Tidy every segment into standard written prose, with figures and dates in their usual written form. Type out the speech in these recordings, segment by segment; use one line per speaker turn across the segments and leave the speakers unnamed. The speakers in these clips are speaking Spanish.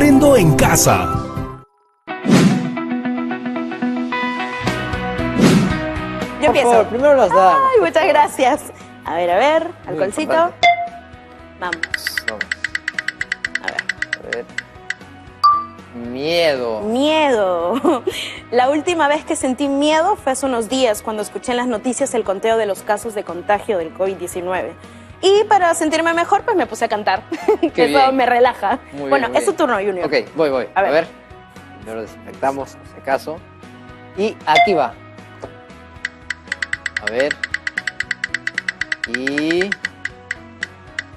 Aprendo en Casa.
Yo empiezo.
Por favor, primero las damas.
Ay, muchas gracias. A ver, alcoholcito. Vamos.
Vamos.
A ver.
A ver. Miedo.
Miedo. La última vez que sentí miedo fue hace unos días cuando escuché en las noticias el conteo de los casos de contagio del COVID-19. Y para sentirme mejor, pues me puse a cantar.
Qué
Eso
bien.
me relaja.
Muy
Bueno,
bien,
es tu turno, Junior.
Ok, voy.
A ver.
Primero desinfectamos, por si acaso. Y aquí va. A ver. Y...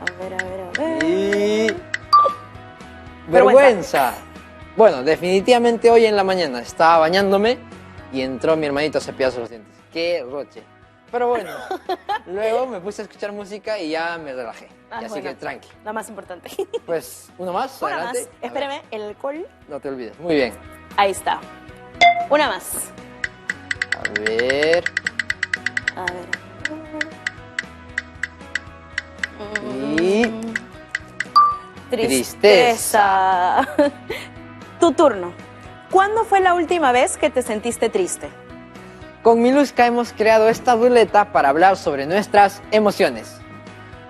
A ver.
Y... Vergüenza. Bueno, definitivamente hoy en la mañana estaba bañándome y entró mi hermanito a cepillarse los dientes. ¡Qué roche! Pero bueno, luego me puse a escuchar música y ya me relajé. Así
bueno.
que tranqui.
Lo más importante.
Pues, uno más,
Una
adelante.
más. Espérame, el alcohol.
No te olvides. Muy bien.
Ahí está. Una más.
A ver.
A ver.
Y...
Tristeza. Tu turno. ¿Cuándo fue la última vez que te sentiste triste?
Con Miluska hemos creado esta ruleta para hablar sobre nuestras emociones.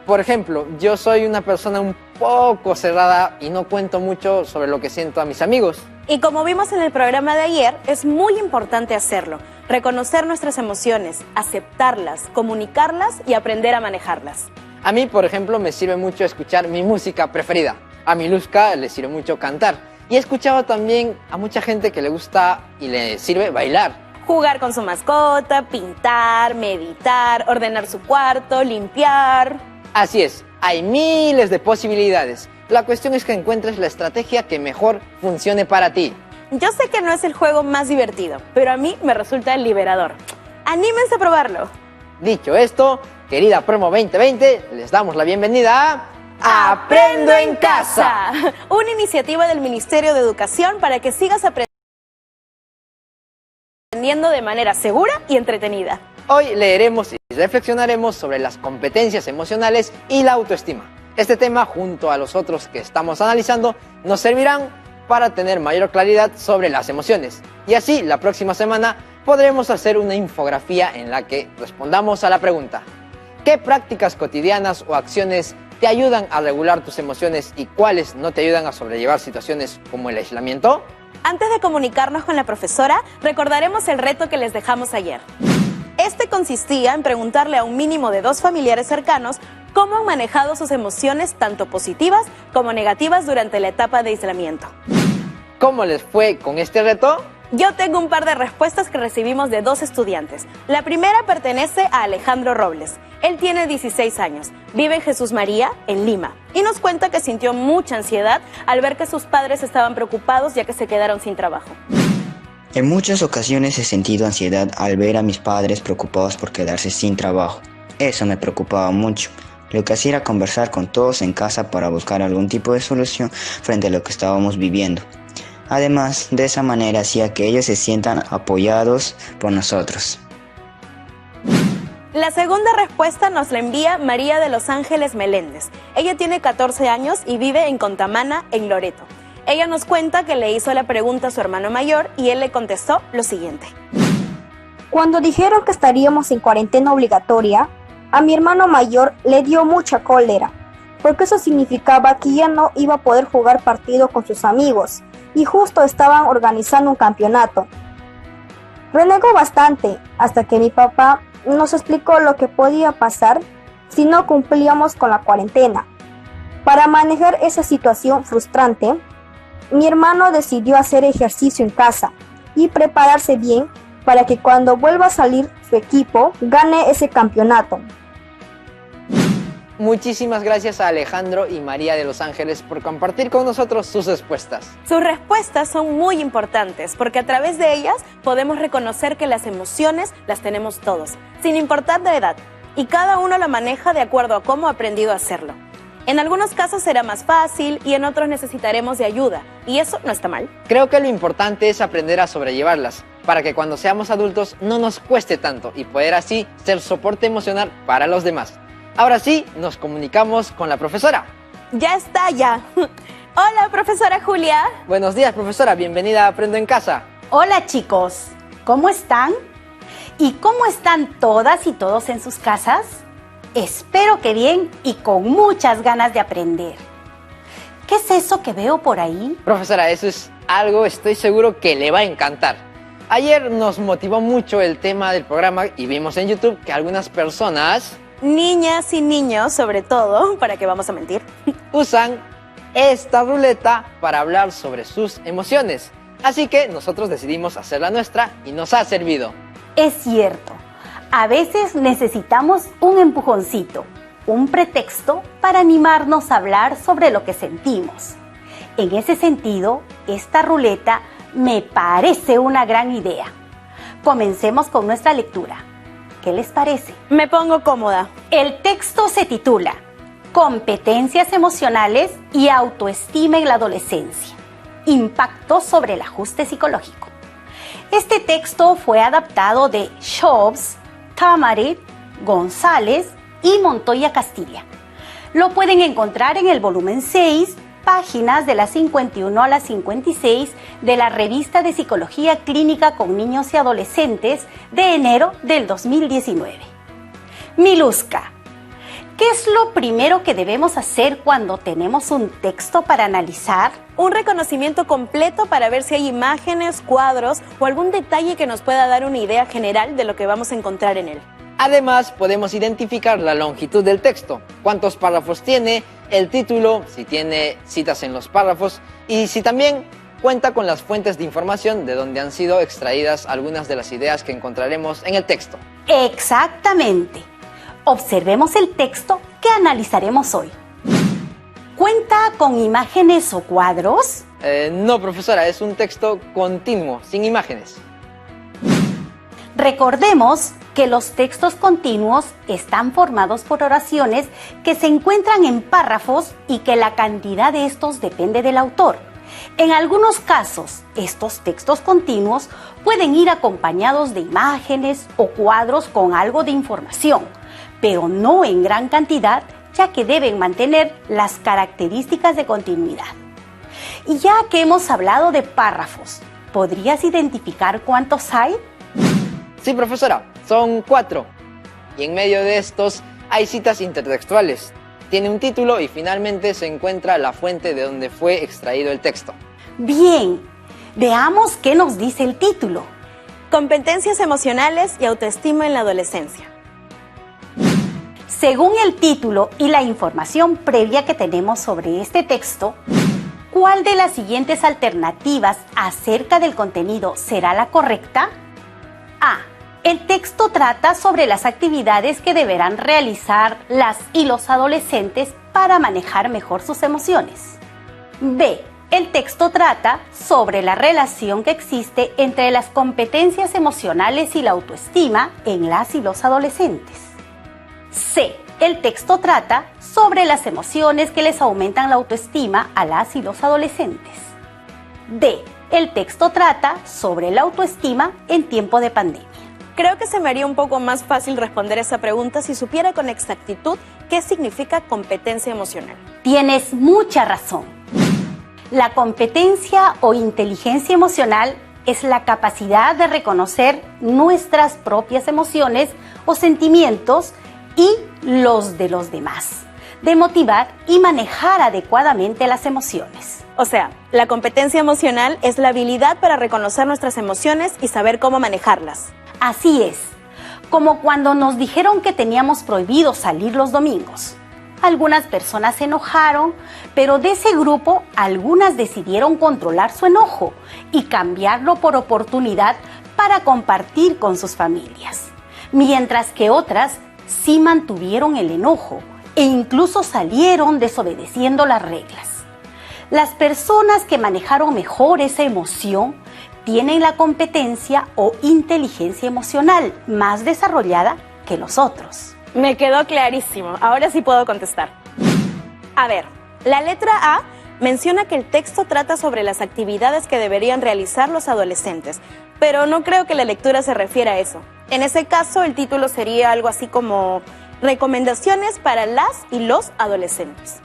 Por ejemplo, yo soy una persona un poco cerrada y no cuento mucho sobre lo que siento a mis amigos.
Y como vimos en el programa de ayer, es muy importante hacerlo. Reconocer nuestras emociones, aceptarlas, comunicarlas y aprender a manejarlas.
A mí, por ejemplo, me sirve mucho escuchar mi música preferida. A Miluska le sirve mucho cantar. Y he escuchado también a mucha gente que le gusta y le sirve bailar.
Jugar con su mascota, pintar, meditar, ordenar su cuarto, limpiar.
Así es, hay miles de posibilidades. La cuestión es que encuentres la estrategia que mejor funcione para ti.
Yo sé que no es el juego más divertido, pero a mí me resulta liberador. ¡Anímense a probarlo!
Dicho esto, querida Promo 2020, les damos la bienvenida a Aprendo en Casa.
Una iniciativa del Ministerio de Educación para que sigas aprendiendo de manera segura y entretenida.
Hoy leeremos y reflexionaremos sobre las competencias emocionales y la autoestima. Este tema, junto a los otros que estamos analizando, nos servirán para tener mayor claridad sobre las emociones. Y así, la próxima semana, podremos hacer una infografía en la que respondamos a la pregunta: ¿qué prácticas cotidianas o acciones te ayudan a regular tus emociones y cuáles no te ayudan a sobrellevar situaciones como el aislamiento?
Antes de comunicarnos con la profesora, recordaremos el reto que les dejamos ayer. Este consistía en preguntarle a un mínimo de 2 familiares cercanos cómo han manejado sus emociones tanto positivas como negativas durante la etapa de aislamiento.
¿Cómo les fue con este reto?
Yo tengo un par de respuestas que recibimos de 2 estudiantes. La primera pertenece a Alejandro Robles. Él tiene 16 años, vive en Jesús María, en Lima, y nos cuenta que sintió mucha ansiedad al ver que sus padres estaban preocupados ya que se quedaron sin trabajo.
En muchas ocasiones he sentido ansiedad al ver a mis padres preocupados por quedarse sin trabajo. Eso me preocupaba mucho. Lo que hacía era conversar con todos en casa para buscar algún tipo de solución frente a lo que estábamos viviendo. Además, de esa manera hacía que ellos se sientan apoyados por nosotros.
La segunda respuesta nos la envía María de Los Ángeles Meléndez. Ella tiene 14 años y vive en Contamana, en Loreto. Ella nos cuenta que le hizo la pregunta a su hermano mayor y él le contestó lo siguiente.
Cuando dijeron que estaríamos en cuarentena obligatoria, a mi hermano mayor le dio mucha cólera, porque eso significaba que ya no iba a poder jugar partido con sus amigos, y justo estaban organizando un campeonato. Renegó bastante, hasta que mi papá nos explicó lo que podía pasar si no cumplíamos con la cuarentena. Para manejar esa situación frustrante, mi hermano decidió hacer ejercicio en casa y prepararse bien para que cuando vuelva a salir su equipo gane ese campeonato.
Muchísimas gracias a Alejandro y María de Los Ángeles por compartir con nosotros sus respuestas.
Sus respuestas son muy importantes porque a través de ellas podemos reconocer que las emociones las tenemos todos, sin importar la edad, y cada uno la maneja de acuerdo a cómo ha aprendido a hacerlo. En algunos casos será más fácil y en otros necesitaremos de ayuda, y eso no está mal.
Creo que lo importante es aprender a sobrellevarlas, para que cuando seamos adultos no nos cueste tanto y poder así ser soporte emocional para los demás. Ahora sí, nos comunicamos con la profesora.
Ya está, ya. Hola, profesora Julia.
Buenos días, profesora. Bienvenida a Aprendo en Casa.
Hola chicos, ¿cómo están? ¿Y cómo están todas y todos en sus casas? Espero que bien y con muchas ganas de aprender. ¿Qué es eso que veo por ahí?
Profesora, eso es algo, estoy seguro que le va a encantar. Ayer nos motivó mucho el tema del programa y vimos en YouTube que algunas personas,
Niñas y niños, sobre todo, ¿para qué vamos a mentir?
usan esta ruleta para hablar sobre sus emociones. Así que nosotros decidimos hacer la nuestra y nos ha servido.
Es cierto, a veces necesitamos un empujoncito, un pretexto para animarnos a hablar sobre lo que sentimos. En ese sentido, esta ruleta me parece una gran idea. Comencemos con nuestra lectura. ¿Qué les parece?
Me pongo cómoda.
El texto se titula Competencias emocionales y autoestima en la adolescencia. Impacto sobre el ajuste psicológico. Este texto fue adaptado de Schoves, Tamarit, González y Montoya Castilla. Lo pueden encontrar en el volumen 6, páginas de las 51 a las 56 de la Revista de Psicología Clínica con Niños y Adolescentes de enero del 2019. Miluska, ¿qué es lo primero que debemos hacer cuando tenemos un texto para analizar?
Un reconocimiento completo para ver si hay imágenes, cuadros o algún detalle que nos pueda dar una idea general de lo que vamos a encontrar en él.
Además, podemos identificar la longitud del texto, cuántos párrafos tiene, el título, si tiene citas en los párrafos y si también cuenta con las fuentes de información de donde han sido extraídas algunas de las ideas que encontraremos en el texto.
Exactamente. Observemos el texto que analizaremos hoy. ¿Cuenta con imágenes o cuadros?
No, profesora, es un texto continuo, sin imágenes.
Recordemos que los textos continuos están formados por oraciones que se encuentran en párrafos y que la cantidad de estos depende del autor. En algunos casos, estos textos continuos pueden ir acompañados de imágenes o cuadros con algo de información, pero no en gran cantidad, ya que deben mantener las características de continuidad. Y ya que hemos hablado de párrafos, ¿podrías identificar cuántos hay?
Sí, profesora, son 4. Y en medio de estos hay citas intertextuales. Tiene un título y finalmente se encuentra la fuente de donde fue extraído el texto.
Bien, veamos qué nos dice el título.
Competencias emocionales y autoestima en la adolescencia.
Según el título y la información previa que tenemos sobre este texto, ¿cuál de las siguientes alternativas acerca del contenido será la correcta? A. El texto trata sobre las actividades que deberán realizar las y los adolescentes para manejar mejor sus emociones. B. El texto trata sobre la relación que existe entre las competencias emocionales y la autoestima en las y los adolescentes. C. El texto trata sobre las emociones que les aumentan la autoestima a las y los adolescentes. D. El texto trata sobre la autoestima en tiempo de pandemia.
Creo que se me haría un poco más fácil responder esa pregunta si supiera con exactitud qué significa competencia emocional.
Tienes mucha razón. La competencia o inteligencia emocional es la capacidad de reconocer nuestras propias emociones o sentimientos y los de los demás, de motivar y manejar adecuadamente las emociones.
O sea, la competencia emocional es la habilidad para reconocer nuestras emociones y saber cómo manejarlas.
Así es, como cuando nos dijeron que teníamos prohibido salir los domingos. Algunas personas se enojaron, pero de ese grupo algunas decidieron controlar su enojo y cambiarlo por oportunidad para compartir con sus familias, mientras que otras sí mantuvieron el enojo e incluso salieron desobedeciendo las reglas. Las personas que manejaron mejor esa emoción tienen la competencia o inteligencia emocional más desarrollada que los otros.
Me quedó clarísimo, ahora sí puedo contestar. A ver, la letra A menciona que el texto trata sobre las actividades que deberían realizar los adolescentes, pero no creo que la lectura se refiera a eso. En ese caso, el título sería algo así como Recomendaciones para las y los adolescentes.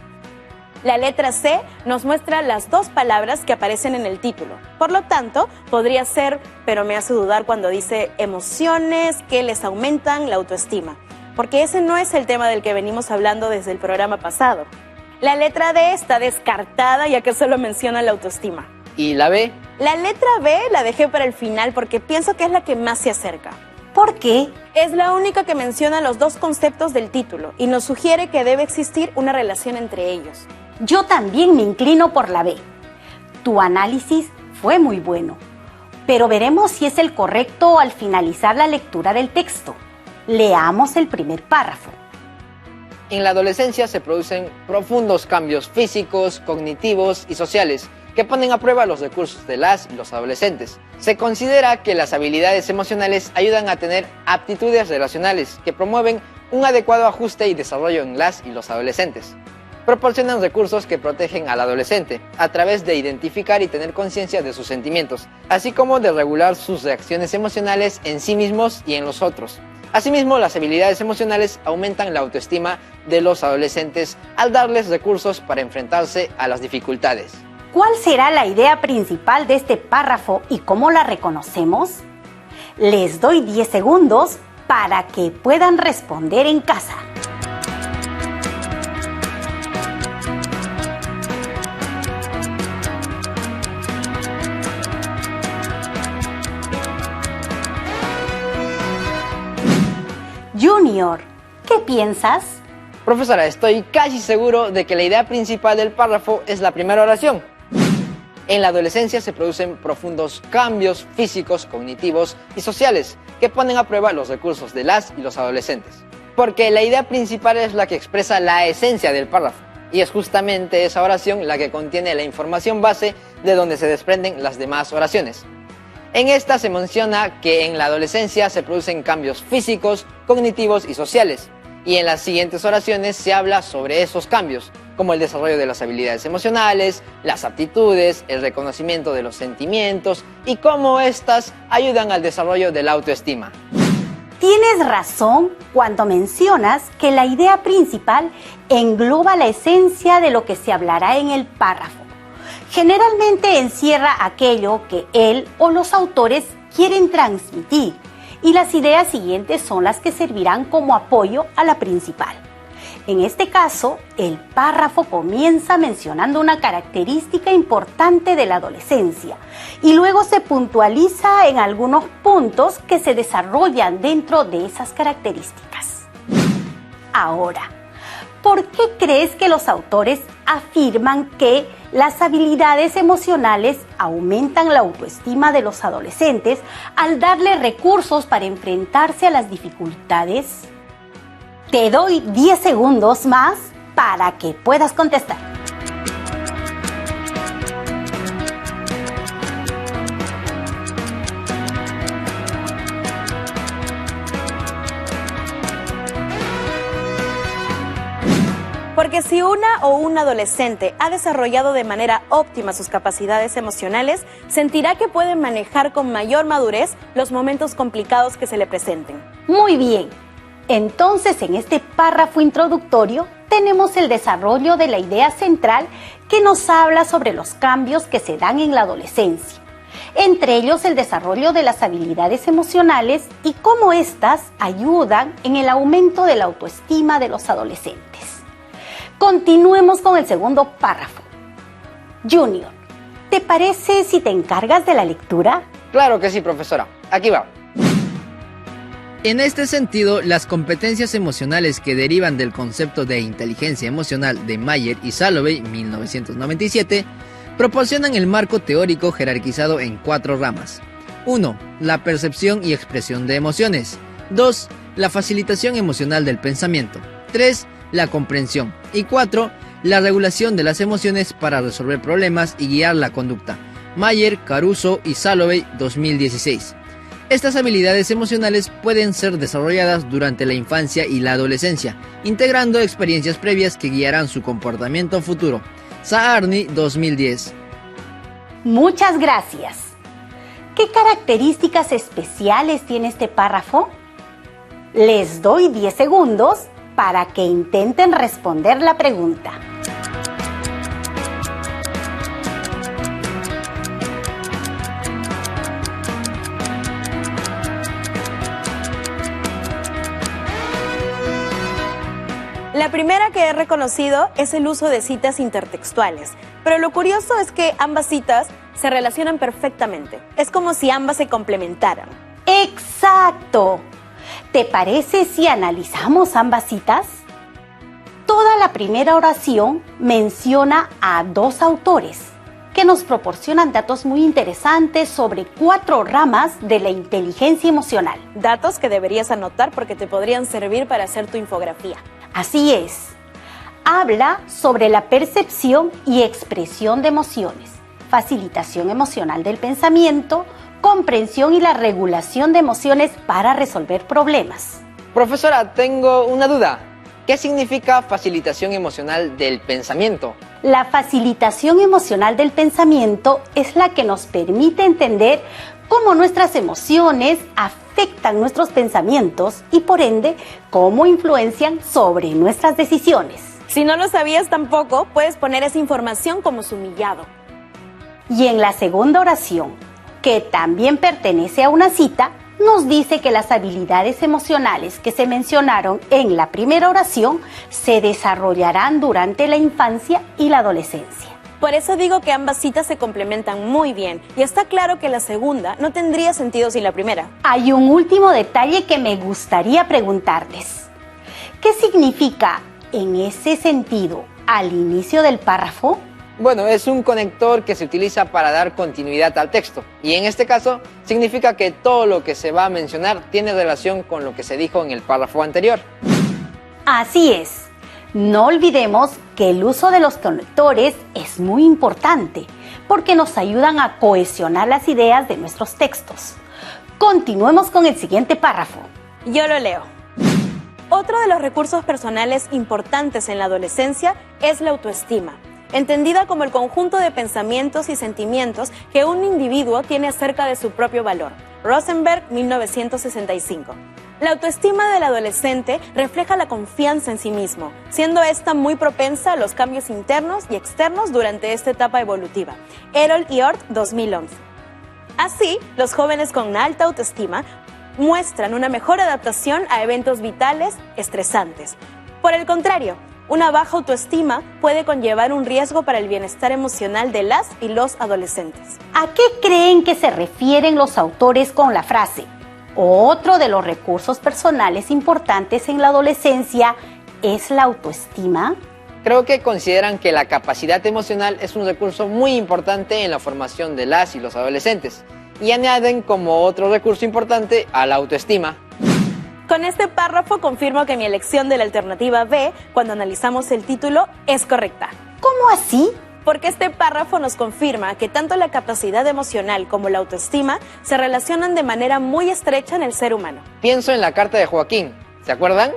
La letra C nos muestra las dos palabras que aparecen en el título. Por lo tanto, podría ser, pero me hace dudar cuando dice emociones que les aumentan la autoestima, porque ese no es el tema del que venimos hablando desde el programa pasado. La letra D está descartada ya que solo menciona la autoestima.
¿Y la B?
La letra B la dejé para el final porque pienso que es la que más se acerca.
¿Por qué?
Es la única que menciona los dos conceptos del título y nos sugiere que debe existir una relación entre ellos.
Yo también me inclino por la B. Tu análisis fue muy bueno, pero veremos si es el correcto al finalizar la lectura del texto. Leamos el primer párrafo.
En la adolescencia se producen profundos cambios físicos, cognitivos y sociales que ponen a prueba los recursos de las y los adolescentes. Se considera que las habilidades emocionales ayudan a tener aptitudes relacionales que promueven un adecuado ajuste y desarrollo en las y los adolescentes. Proporcionan recursos que protegen al adolescente a través de identificar y tener conciencia de sus sentimientos, así como de regular sus reacciones emocionales en sí mismos y en los otros. Asimismo, las habilidades emocionales aumentan la autoestima de los adolescentes al darles recursos para enfrentarse a las dificultades.
¿Cuál será la idea principal de este párrafo y cómo la reconocemos? Les doy 10 segundos para que puedan responder en casa. Junior, ¿qué piensas?
Profesora, estoy casi seguro de que la idea principal del párrafo es la primera oración. En la adolescencia se producen profundos cambios físicos, cognitivos y sociales que ponen a prueba los recursos de las y los adolescentes. Porque la idea principal es la que expresa la esencia del párrafo y es justamente esa oración la que contiene la información base de donde se desprenden las demás oraciones. En esta se menciona que en la adolescencia se producen cambios físicos, cognitivos y sociales. Y en las siguientes oraciones se habla sobre esos cambios, como el desarrollo de las habilidades emocionales, las aptitudes, el reconocimiento de los sentimientos y cómo éstas ayudan al desarrollo de la autoestima.
Tienes razón cuando mencionas que la idea principal engloba la esencia de lo que se hablará en el párrafo. Generalmente encierra aquello que él o los autores quieren transmitir y las ideas siguientes son las que servirán como apoyo a la principal. En este caso, el párrafo comienza mencionando una característica importante de la adolescencia y luego se puntualiza en algunos puntos que se desarrollan dentro de esas características. Ahora, ¿por qué crees que los autores afirman que las habilidades emocionales aumentan la autoestima de los adolescentes al darles recursos para enfrentarse a las dificultades? Te doy 10 segundos más para que puedas contestar.
Porque si una o un adolescente ha desarrollado de manera óptima sus capacidades emocionales, sentirá que puede manejar con mayor madurez los momentos complicados que se le presenten.
Muy bien. Entonces, en este párrafo introductorio tenemos el desarrollo de la idea central que nos habla sobre los cambios que se dan en la adolescencia. Entre ellos el desarrollo de las habilidades emocionales y cómo éstas ayudan en el aumento de la autoestima de los adolescentes. Continuemos con el segundo párrafo. Junior, ¿te parece si te encargas de la lectura?
Claro que sí, profesora. Aquí va. En este sentido, las competencias emocionales que derivan del concepto de inteligencia emocional de Mayer y Salovey, 1997, proporcionan el marco teórico jerarquizado en 4 ramas. 1. La percepción y expresión de emociones. 2. La facilitación emocional del pensamiento. 3. La comprensión. Y 4. La regulación de las emociones para resolver problemas y guiar la conducta. Mayer, Caruso y Salovey, 2016. Estas habilidades emocionales pueden ser desarrolladas durante la infancia y la adolescencia, integrando experiencias previas que guiarán su comportamiento futuro. Saarni, 2010.
Muchas gracias. ¿Qué características especiales tiene este párrafo? Les doy 10 segundos para que intenten responder la pregunta.
La primera que he reconocido es el uso de citas intertextuales, pero lo curioso es que ambas citas se relacionan perfectamente. Es como si ambas se complementaran.
¡Exacto! ¿Te parece si analizamos ambas citas? Toda la primera oración menciona a dos autores que nos proporcionan datos muy interesantes sobre 4 ramas de la inteligencia emocional.
Datos que deberías anotar porque te podrían servir para hacer tu infografía.
Así es. Habla sobre la percepción y expresión de emociones, facilitación emocional del pensamiento, comprensión y la regulación de emociones para resolver problemas.
Profesora, tengo una duda. ¿Qué significa facilitación emocional del pensamiento?
La facilitación emocional del pensamiento es la que nos permite entender cómo nuestras emociones afectan nuestros pensamientos y por ende cómo influencian sobre nuestras decisiones.
Si no lo sabías tampoco, puedes poner esa información como sumillado.
Y en la segunda oración, que también pertenece a una cita, nos dice que las habilidades emocionales que se mencionaron en la primera oración se desarrollarán durante la infancia y la adolescencia.
Por eso digo que ambas citas se complementan muy bien y está claro que la segunda no tendría sentido sin la primera.
Hay un último detalle que me gustaría preguntarles. ¿Qué significa en ese sentido al inicio del párrafo?
Bueno, es un conector que se utiliza para dar continuidad al texto y en este caso significa que todo lo que se va a mencionar tiene relación con lo que se dijo en el párrafo anterior.
Así es. No olvidemos que el uso de los conectores es muy importante porque nos ayudan a cohesionar las ideas de nuestros textos. Continuemos con el siguiente párrafo.
Yo lo leo. Otro de los recursos personales importantes en la adolescencia es la autoestima, entendida como el conjunto de pensamientos y sentimientos que un individuo tiene acerca de su propio valor. Rosenberg, 1965. La autoestima del adolescente refleja la confianza en sí mismo, siendo esta muy propensa a los cambios internos y externos durante esta etapa evolutiva. Errol y Ort, 2011. Así, los jóvenes con alta autoestima muestran una mejor adaptación a eventos vitales estresantes. Por el contrario, una baja autoestima puede conllevar un riesgo para el bienestar emocional de las y los adolescentes.
¿A qué creen que se refieren los autores con la frase? Otro de los recursos personales importantes en la adolescencia es la autoestima.
Creo que consideran que la capacidad emocional es un recurso muy importante en la formación de las y los adolescentes y añaden como otro recurso importante a la autoestima.
Con este párrafo confirmo que mi elección de la alternativa B, cuando analizamos el título, es correcta.
¿Cómo así?
Porque este párrafo nos confirma que tanto la capacidad emocional como la autoestima se relacionan de manera muy estrecha en el ser humano.
Pienso en la carta de Joaquín, ¿se acuerdan?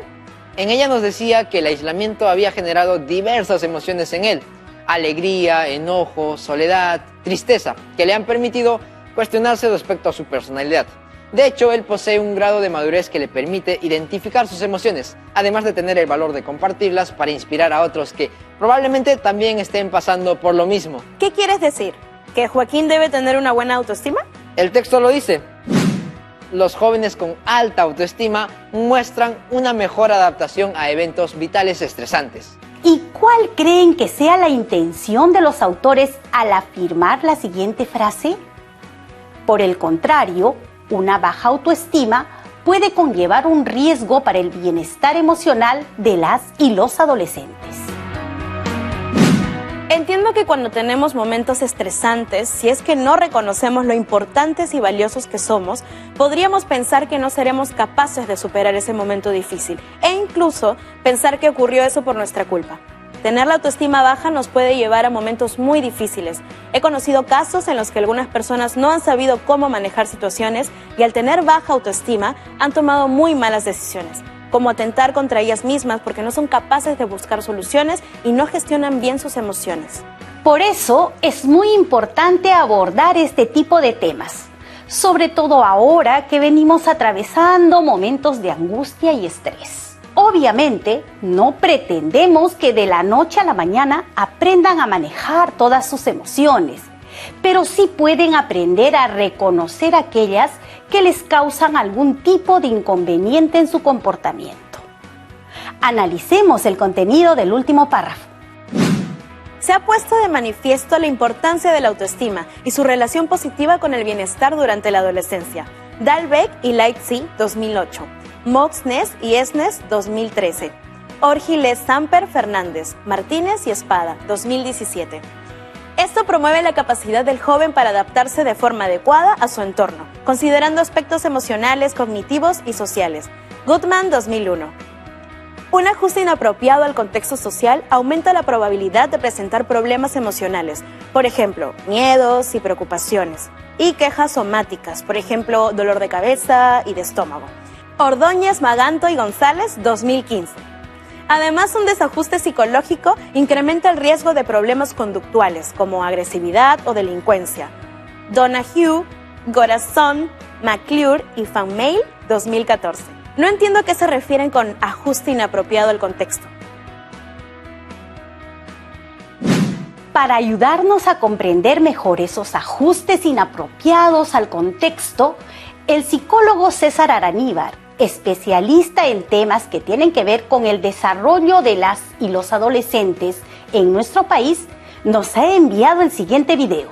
En ella nos decía que el aislamiento había generado diversas emociones en él: alegría, enojo, soledad, tristeza, que le han permitido cuestionarse respecto a su personalidad. De hecho, él posee un grado de madurez que le permite identificar sus emociones, además de tener el valor de compartirlas para inspirar a otros que probablemente también estén pasando por lo mismo.
¿Qué quieres decir? ¿Que Joaquín debe tener una buena autoestima?
El texto lo dice. Los jóvenes con alta autoestima muestran una mejor adaptación a eventos vitales estresantes.
¿Y cuál creen que sea la intención de los autores al afirmar la siguiente frase? Por el contrario, una baja autoestima puede conllevar un riesgo para el bienestar emocional de las y los adolescentes.
Entiendo que cuando tenemos momentos estresantes, si es que no reconocemos lo importantes y valiosos que somos, podríamos pensar que no seremos capaces de superar ese momento difícil e incluso pensar que ocurrió eso por nuestra culpa. Tener la autoestima baja nos puede llevar a momentos muy difíciles. He conocido casos en los que algunas personas no han sabido cómo manejar situaciones y al tener baja autoestima han tomado muy malas decisiones, como atentar contra ellas mismas porque no son capaces de buscar soluciones y no gestionan bien sus emociones.
Por eso es muy importante abordar este tipo de temas, sobre todo ahora que venimos atravesando momentos de angustia y estrés. Obviamente, no pretendemos que de la noche a la mañana aprendan a manejar todas sus emociones, pero sí pueden aprender a reconocer aquellas que les causan algún tipo de inconveniente en su comportamiento. Analicemos el contenido del último párrafo.
Se ha puesto de manifiesto la importancia de la autoestima y su relación positiva con el bienestar durante la adolescencia. Dalbeck y Lightsey, 2008. Moxnes y Esnes, 2013. Orgiles Samper Fernández, Martínez y Espada, 2017. Esto promueve la capacidad del joven para adaptarse de forma adecuada a su entorno, considerando aspectos emocionales, cognitivos y sociales. Goodman, 2001. Un ajuste inapropiado al contexto social aumenta la probabilidad de presentar problemas emocionales, por ejemplo, miedos y preocupaciones, y quejas somáticas, por ejemplo, dolor de cabeza y de estómago. Ordóñez, Maganto y González, 2015. Además, un desajuste psicológico incrementa el riesgo de problemas conductuales, como agresividad o delincuencia. Donahue, Gorazón, McClure y Van Meil, 2014. No entiendo a qué se refieren con ajuste inapropiado al contexto.
Para ayudarnos a comprender mejor esos ajustes inapropiados al contexto, el psicólogo César Araníbar, especialista en temas que tienen que ver con el desarrollo de las y los adolescentes en nuestro país, nos ha enviado el siguiente video.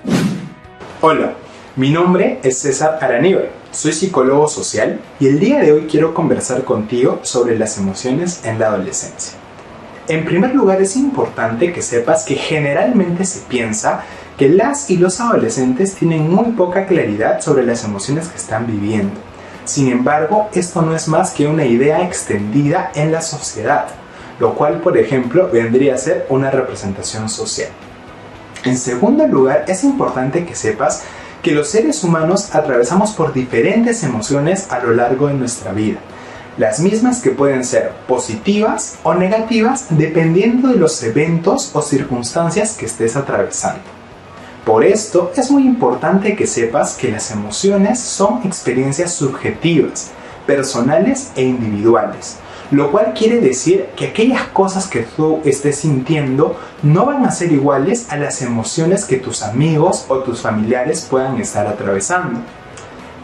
Hola, mi nombre es César Araníbar. Soy psicólogo social y el día de hoy quiero conversar contigo sobre las emociones en la adolescencia. En primer lugar, es importante que sepas que generalmente se piensa que las y los adolescentes tienen muy poca claridad sobre las emociones que están viviendo. Sin embargo, esto no es más que una idea extendida en la sociedad, lo cual, por ejemplo, vendría a ser una representación social. En segundo lugar, es importante que sepas que los seres humanos atravesamos por diferentes emociones a lo largo de nuestra vida, las mismas que pueden ser positivas o negativas dependiendo de los eventos o circunstancias que estés atravesando. Por esto es muy importante que sepas que las emociones son experiencias subjetivas, personales e individuales, lo cual quiere decir que aquellas cosas que tú estés sintiendo no van a ser iguales a las emociones que tus amigos o tus familiares puedan estar atravesando.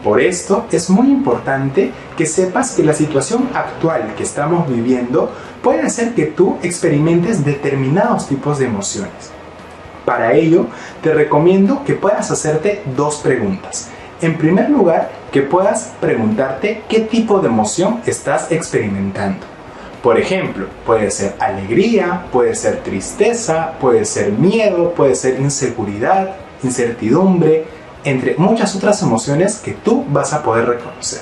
Por esto es muy importante que sepas que la situación actual que estamos viviendo puede hacer que tú experimentes determinados tipos de emociones. Para ello, te recomiendo que puedas hacerte dos preguntas. En primer lugar, que puedas preguntarte qué tipo de emoción estás experimentando. Por ejemplo, puede ser alegría, puede ser tristeza, puede ser miedo, puede ser inseguridad, incertidumbre, entre muchas otras emociones que tú vas a poder reconocer.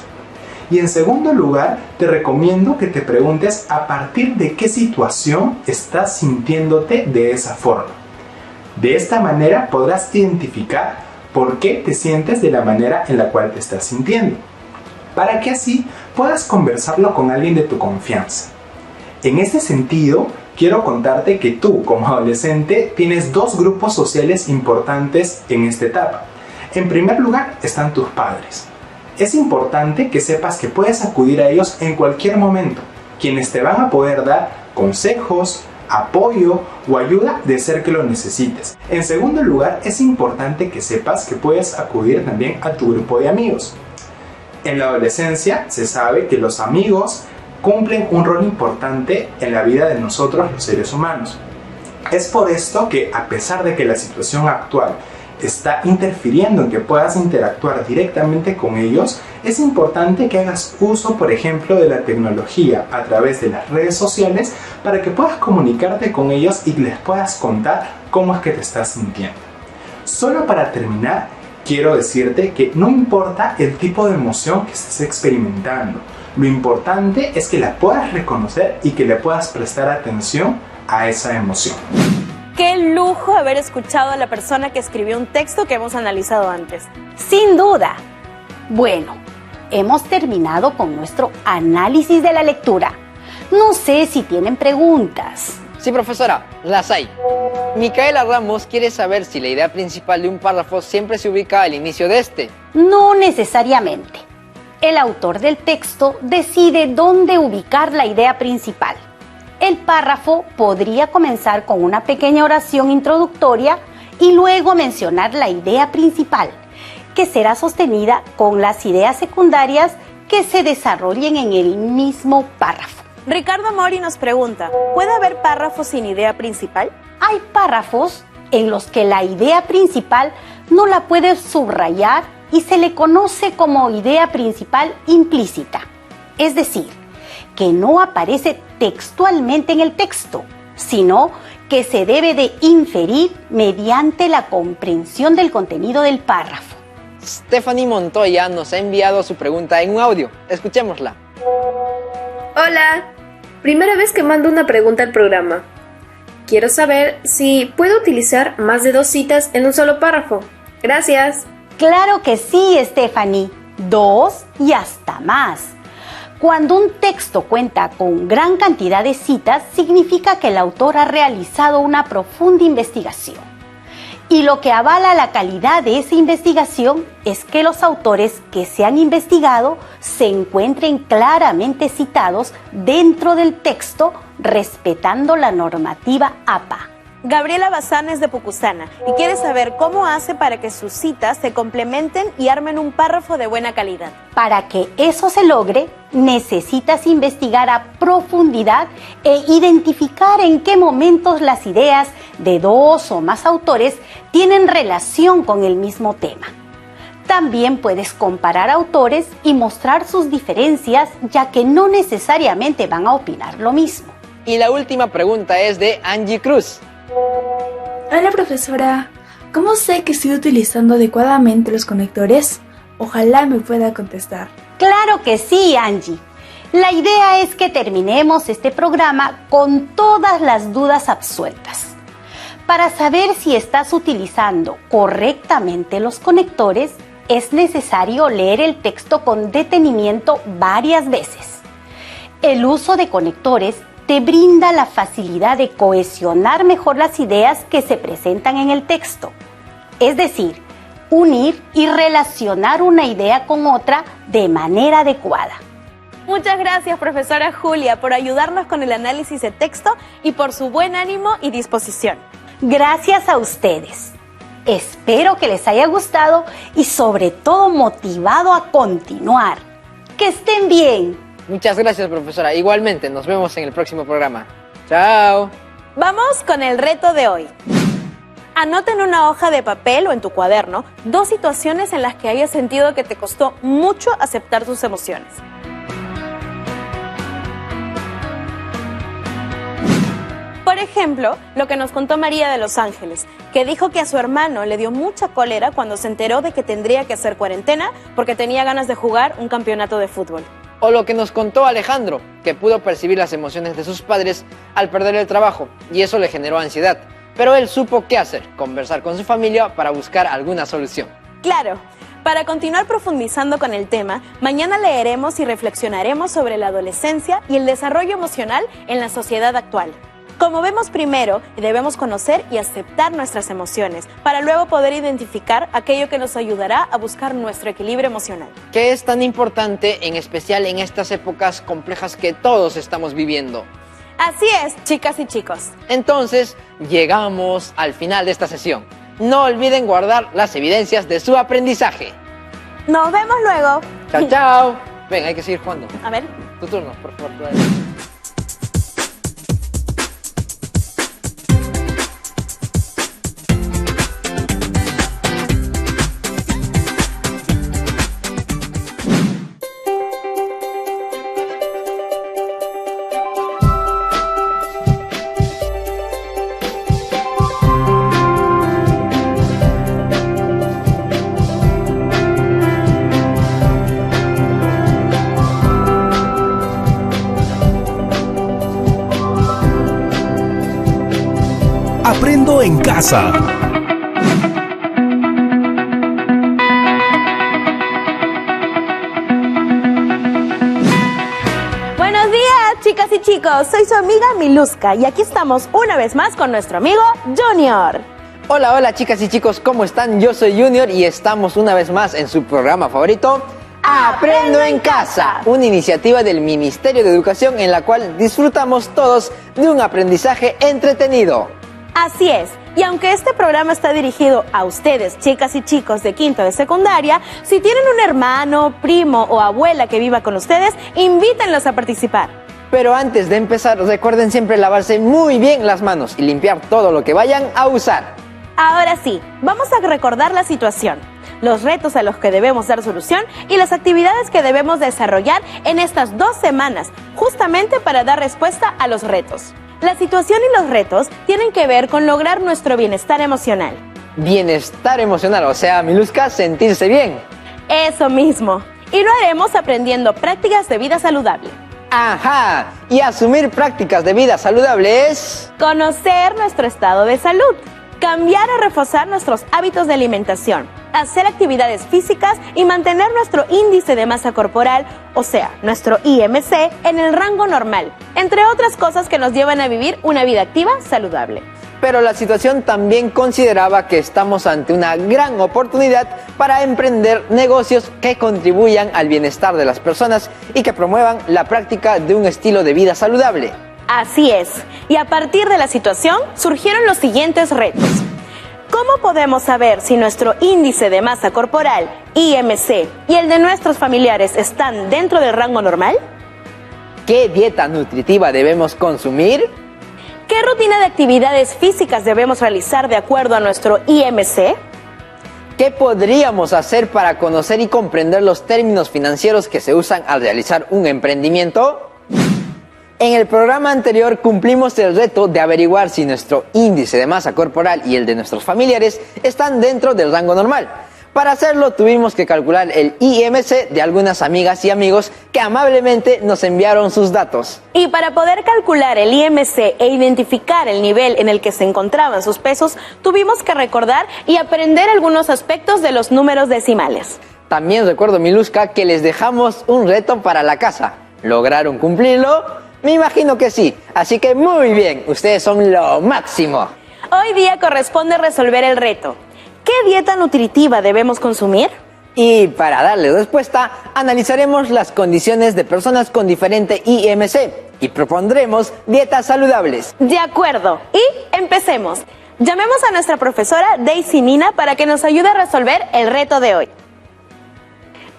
Y en segundo lugar, te recomiendo que te preguntes a partir de qué situación estás sintiéndote de esa forma. De esta manera podrás identificar por qué te sientes de la manera en la cual te estás sintiendo, para que así puedas conversarlo con alguien de tu confianza. En este sentido, quiero contarte que tú, como adolescente, tienes dos grupos sociales importantes en esta etapa. En primer lugar, están tus padres. Es importante que sepas que puedes acudir a ellos en cualquier momento, quienes te van a poder dar consejos, apoyo o ayuda de ser que lo necesites. En segundo lugar, es importante que sepas que puedes acudir también a tu grupo de amigos. En la adolescencia se sabe que los amigos cumplen un rol importante en la vida de nosotros los seres humanos. Es por esto que, a pesar de que la situación actual está interfiriendo en que puedas interactuar directamente con ellos, es importante que hagas uso, por ejemplo, de la tecnología a través de las redes sociales para que puedas comunicarte con ellos y les puedas contar cómo es que te estás sintiendo. Solo para terminar, quiero decirte que no importa el tipo de emoción que estés experimentando, lo importante es que la puedas reconocer y que le puedas prestar atención a esa emoción.
¡Qué lujo haber escuchado a la persona que escribió un texto que hemos analizado antes!
Sin duda. Bueno, hemos terminado con nuestro análisis de la lectura. No sé si tienen preguntas.
Sí, profesora, las hay. Micaela Ramos quiere saber si la idea principal de un párrafo siempre se ubica al inicio de este.
No necesariamente. El autor del texto decide dónde ubicar la idea principal. El párrafo podría comenzar con una pequeña oración introductoria y luego mencionar la idea principal, que será sostenida con las ideas secundarias que se desarrollen en el mismo párrafo.
Ricardo Mori nos pregunta, ¿puede haber párrafos sin idea principal?
Hay párrafos en los que la idea principal no la puedes subrayar y se le conoce como idea principal implícita. Es decir, que no aparece textualmente en el texto, sino que se debe de inferir mediante la comprensión del contenido del párrafo.
Stephanie Montoya nos ha enviado su pregunta en un audio. Escuchémosla.
Hola, primera vez que mando una pregunta al programa. Quiero saber si puedo utilizar más de 2 citas en un solo párrafo. Gracias.
Claro que sí, Stephanie. 2 y hasta más. Cuando un texto cuenta con gran cantidad de citas, significa que el autor ha realizado una profunda investigación. Y lo que avala la calidad de esa investigación es que los autores que se han investigado se encuentren claramente citados dentro del texto, respetando la normativa APA.
Gabriela Bazán es de Pucusana y quiere saber cómo hace para que sus citas se complementen y armen un párrafo de buena calidad.
Para que eso se logre, necesitas investigar a profundidad e identificar en qué momentos las ideas de 2 o más autores tienen relación con el mismo tema. También puedes comparar autores y mostrar sus diferencias, ya que no necesariamente van a opinar lo mismo.
Y la última pregunta es de Angie Cruz.
Hola profesora, ¿cómo sé que estoy utilizando adecuadamente los conectores? Ojalá me pueda contestar.
Claro que sí, Angie. La idea es que terminemos este programa con todas las dudas absueltas. Para saber si estás utilizando correctamente los conectores, es necesario leer el texto con detenimiento varias veces. El uso de conectores te brinda la facilidad de cohesionar mejor las ideas que se presentan en el texto. Es decir, unir y relacionar una idea con otra de manera adecuada.
Muchas gracias, profesora Julia, por ayudarnos con el análisis de texto y por su buen ánimo y disposición.
Gracias a ustedes. Espero que les haya gustado y sobre todo motivado a continuar. ¡Que estén bien!
Muchas gracias, profesora. Igualmente, nos vemos en el próximo programa. ¡Chao!
Vamos con el reto de hoy. Anota en una hoja de papel o en tu cuaderno 2 situaciones en las que hayas sentido que te costó mucho aceptar tus emociones. Por ejemplo, lo que nos contó María de Los Ángeles, que dijo que a su hermano le dio mucha cólera cuando se enteró de que tendría que hacer cuarentena porque tenía ganas de jugar un campeonato de fútbol.
O lo que nos contó Alejandro, que pudo percibir las emociones de sus padres al perder el trabajo y eso le generó ansiedad. Pero él supo qué hacer, conversar con su familia para buscar alguna solución.
Claro, para continuar profundizando con el tema, mañana leeremos y reflexionaremos sobre la adolescencia y el desarrollo emocional en la sociedad actual. Como vemos primero, debemos conocer y aceptar nuestras emociones para luego poder identificar aquello que nos ayudará a buscar nuestro equilibrio emocional.
Que es tan importante, en especial en estas épocas complejas que todos estamos viviendo.
Así es, chicas y chicos.
Entonces, llegamos al final de esta sesión. No olviden guardar las evidencias de su aprendizaje.
Nos vemos luego.
Chao, chao. Ven, hay que seguir jugando.
A ver.
Tu turno, por favor.
Aprendo en casa.
Buenos días, chicas y chicos. Soy su amiga Miluska y aquí estamos una vez más con nuestro amigo Junior.
Hola, hola chicas y chicos, ¿cómo están? Yo soy Junior y estamos una vez más en su programa favorito, Aprendo en Casa, una iniciativa del Ministerio de Educación en la cual disfrutamos todos de un aprendizaje entretenido.
Así es, y aunque este programa está dirigido a ustedes, chicas y chicos de quinto de secundaria, si tienen un hermano, primo o abuela que viva con ustedes, invítenlos a participar.
Pero antes de empezar, recuerden siempre lavarse muy bien las manos y limpiar todo lo que vayan a usar.
Ahora sí, vamos a recordar la situación, los retos a los que debemos dar solución y las actividades que debemos desarrollar en estas 2 semanas, justamente para dar respuesta a los retos. La situación y los retos tienen que ver con lograr nuestro bienestar emocional.
Bienestar emocional, o sea, Miluska, sentirse bien.
Eso mismo. Y lo haremos aprendiendo prácticas de vida saludable.
Ajá, y asumir prácticas de vida saludable es...
Conocer nuestro estado de salud. Cambiar o reforzar nuestros hábitos de alimentación. Hacer actividades físicas y mantener nuestro índice de masa corporal, o sea, nuestro IMC, en el rango normal. Entre otras cosas que nos llevan a vivir una vida activa saludable.
Pero la situación también consideraba que estamos ante una gran oportunidad para emprender negocios que contribuyan al bienestar de las personas y que promuevan la práctica de un estilo de vida saludable.
Así es, y a partir de la situación surgieron los siguientes retos. ¿Cómo podemos saber si nuestro índice de masa corporal, IMC, y el de nuestros familiares están dentro del rango normal?
¿Qué dieta nutritiva debemos consumir?
¿Qué rutina de actividades físicas debemos realizar de acuerdo a nuestro IMC?
¿Qué podríamos hacer para conocer y comprender los términos financieros que se usan al realizar un emprendimiento? En el programa anterior cumplimos el reto de averiguar si nuestro índice de masa corporal y el de nuestros familiares están dentro del rango normal. Para hacerlo tuvimos que calcular el IMC de algunas amigas y amigos que amablemente nos enviaron sus datos.
Y para poder calcular el IMC e identificar el nivel en el que se encontraban sus pesos, tuvimos que recordar y aprender algunos aspectos de los números decimales.
También recuerdo, Miluska, que les dejamos un reto para la casa. ¿Lograron cumplirlo? Me imagino que sí, así que muy bien, ustedes son lo máximo.
Hoy día corresponde resolver el reto. ¿Qué dieta nutritiva debemos consumir?
Y para darle respuesta, analizaremos las condiciones de personas con diferente IMC y propondremos dietas saludables.
De acuerdo, y empecemos. Llamemos a nuestra profesora Daisy Nina para que nos ayude a resolver el reto de hoy.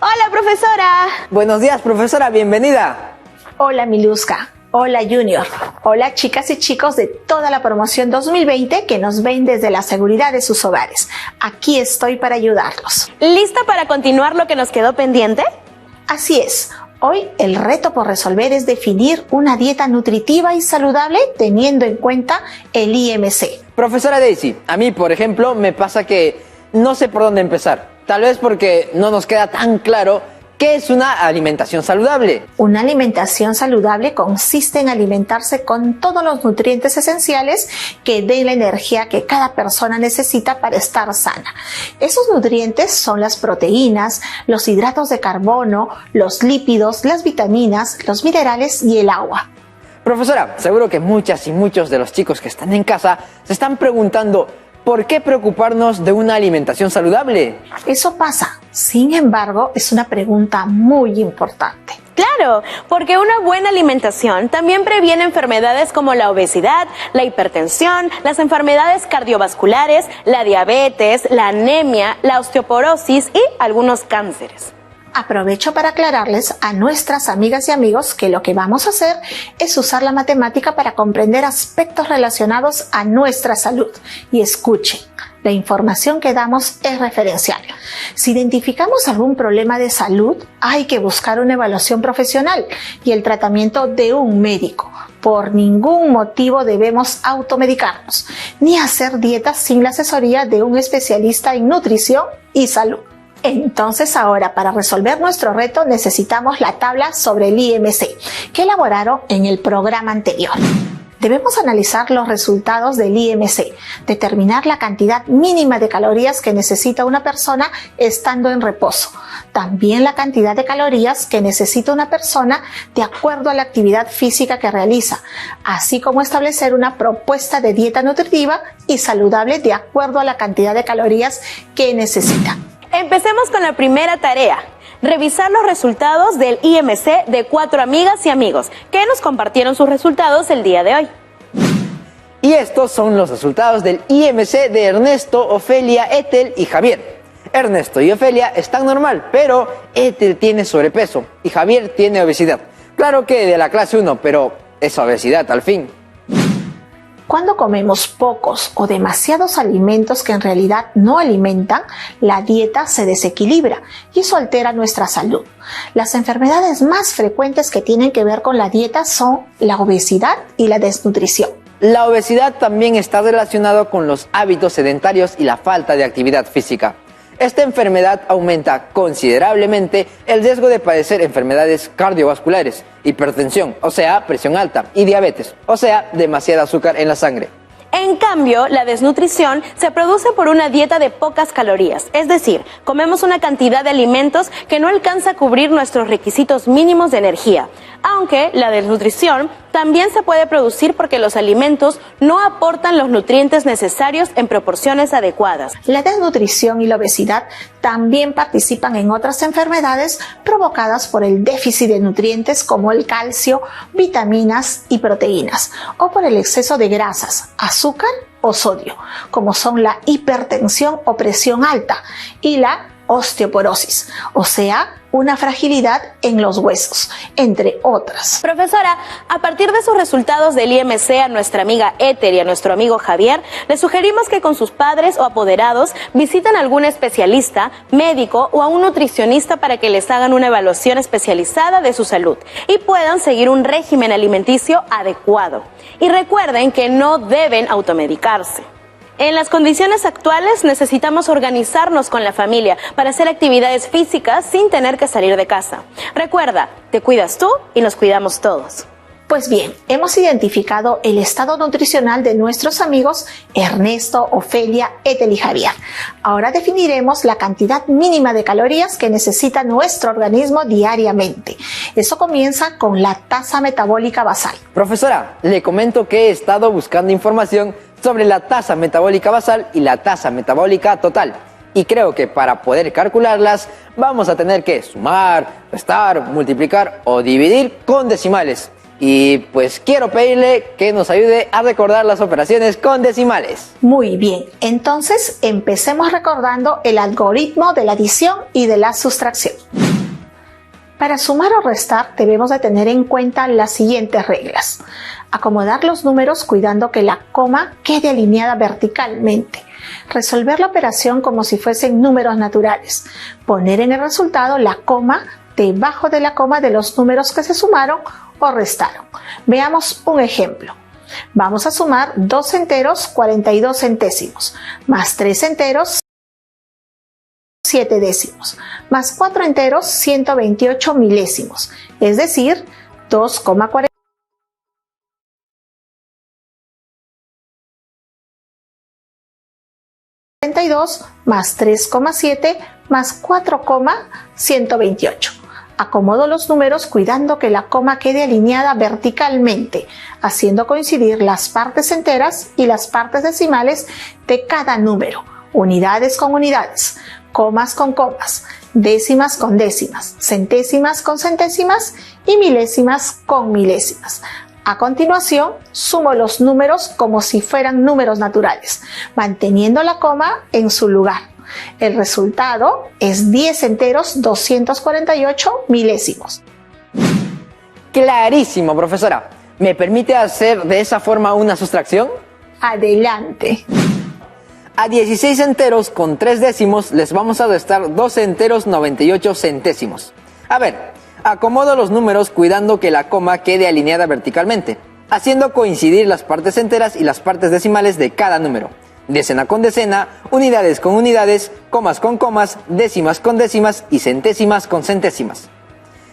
¡Hola, profesora!
Buenos días, profesora, bienvenida.
Hola, Miluska. Hola, Junior. Hola, chicas y chicos de toda la promoción 2020 que nos ven desde la seguridad de sus hogares. Aquí estoy para ayudarlos.
¿Lista para continuar lo que nos quedó pendiente?
Así es. Hoy el reto por resolver es definir una dieta nutritiva y saludable teniendo en cuenta el IMC.
Profesora Daisy, a mí, por ejemplo, me pasa que no sé por dónde empezar. Tal vez porque no nos queda tan claro ¿qué es una alimentación saludable?
Una alimentación saludable consiste en alimentarse con todos los nutrientes esenciales que den la energía que cada persona necesita para estar sana. Esos nutrientes son las proteínas, los hidratos de carbono, los lípidos, las vitaminas, los minerales y el agua.
Profesora, seguro que muchas y muchos de los chicos que están en casa se están preguntando ¿por qué preocuparnos de una alimentación saludable?
Eso pasa. Sin embargo, es una pregunta muy importante.
Claro, porque una buena alimentación también previene enfermedades como la obesidad, la hipertensión, las enfermedades cardiovasculares, la diabetes, la anemia, la osteoporosis y algunos cánceres.
Aprovecho para aclararles a nuestras amigas y amigos que lo que vamos a hacer es usar la matemática para comprender aspectos relacionados a nuestra salud. Y escuchen, la información que damos es referencial. Si identificamos algún problema de salud, hay que buscar una evaluación profesional y el tratamiento de un médico. Por ningún motivo debemos automedicarnos, ni hacer dietas sin la asesoría de un especialista en nutrición y salud. Entonces ahora, para resolver nuestro reto, necesitamos la tabla sobre el IMC que elaboraron en el programa anterior. Debemos analizar los resultados del IMC, determinar la cantidad mínima de calorías que necesita una persona estando en reposo, también la cantidad de calorías que necesita una persona de acuerdo a la actividad física que realiza, así como establecer una propuesta de dieta nutritiva y saludable de acuerdo a la cantidad de calorías que necesita.
Empecemos con la primera tarea, revisar los resultados del IMC de 4 amigas y amigos que nos compartieron sus resultados el día de hoy.
Y estos son los resultados del IMC de Ernesto, Ofelia, Ethel y Javier. Ernesto y Ofelia están normal, pero Ethel tiene sobrepeso y Javier tiene obesidad. Claro que de la clase 1, pero es obesidad al fin.
Cuando comemos pocos o demasiados alimentos que en realidad no alimentan, la dieta se desequilibra y eso altera nuestra salud. Las enfermedades más frecuentes que tienen que ver con la dieta son la obesidad y la desnutrición.
La obesidad también está relacionada con los hábitos sedentarios y la falta de actividad física. Esta enfermedad aumenta considerablemente el riesgo de padecer enfermedades cardiovasculares, hipertensión, o sea, presión alta, y diabetes, o sea, demasiado azúcar en la sangre.
En cambio, la desnutrición se produce por una dieta de pocas calorías, es decir, comemos una cantidad de alimentos que no alcanza a cubrir nuestros requisitos mínimos de energía. Aunque la desnutrición también se puede producir porque los alimentos no aportan los nutrientes necesarios en proporciones adecuadas.
La desnutrición y la obesidad también participan en otras enfermedades provocadas por el déficit de nutrientes como el calcio, vitaminas y proteínas, o por el exceso de grasas, azúcar o sodio, como son la hipertensión o presión alta y la osteoporosis, o sea, una fragilidad en los huesos, entre otras.
Profesora, a partir de sus resultados del IMC a nuestra amiga Éter y a nuestro amigo Javier, le sugerimos que con sus padres o apoderados visiten a algún especialista, médico o a un nutricionista para que les hagan una evaluación especializada de su salud y puedan seguir un régimen alimenticio adecuado. Y recuerden que no deben automedicarse. En las condiciones actuales necesitamos organizarnos con la familia para hacer actividades físicas sin tener que salir de casa. Recuerda, te cuidas tú y nos cuidamos todos.
Pues bien, hemos identificado el estado nutricional de nuestros amigos Ernesto, Ofelia, Ethel y Javier. Ahora definiremos la cantidad mínima de calorías que necesita nuestro organismo diariamente. Eso comienza con la tasa metabólica basal.
Profesora, le comento que he estado buscando información sobre la tasa metabólica basal y la tasa metabólica total. Y creo que para poder calcularlas vamos a tener que sumar, restar, multiplicar o dividir con decimales. Y pues quiero pedirle que nos ayude a recordar las operaciones con decimales.
Muy bien, entonces empecemos recordando el algoritmo de la adición y de la sustracción. Para sumar o restar debemos de tener en cuenta las siguientes reglas. Acomodar los números cuidando que la coma quede alineada verticalmente. Resolver la operación como si fuesen números naturales. Poner en el resultado la coma debajo de la coma de los números que se sumaron o restaron. Veamos un ejemplo. Vamos a sumar 2 enteros 42 centésimos, más 3 enteros 7 décimos, más 4 enteros 128 milésimos, es decir, 2,42 más 3,7 más 4,128. Acomodo los números cuidando que la coma quede alineada verticalmente, haciendo coincidir las partes enteras y las partes decimales de cada número, unidades con unidades, comas con comas, décimas con décimas, centésimas con centésimas y milésimas con milésimas. A continuación, sumo los números como si fueran números naturales, manteniendo la coma en su lugar. El resultado es 10 enteros 248 milésimos.
Clarísimo, profesora. ¿Me permite hacer de esa forma una sustracción?
Adelante.
A 16 enteros con 3 décimos les vamos a restar 2 enteros 98 centésimos. A ver, acomodo los números cuidando que la coma quede alineada verticalmente, haciendo coincidir las partes enteras y las partes decimales de cada número. Decena con decena, unidades con unidades, comas con comas, décimas con décimas y centésimas con centésimas.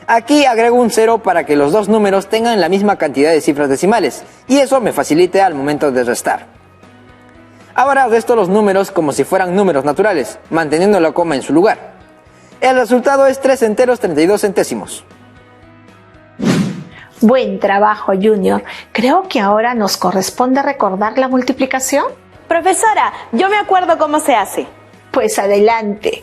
Aquí agrego un 0 para que los dos números tengan la misma cantidad de cifras decimales y eso me facilite al momento de restar. Ahora resto los números como si fueran números naturales, manteniendo la coma en su lugar. El resultado es 3 enteros 32 centésimos.
Buen trabajo, Junior. Creo que ahora nos corresponde recordar la multiplicación.
Profesora, yo me acuerdo cómo se hace.
Pues adelante.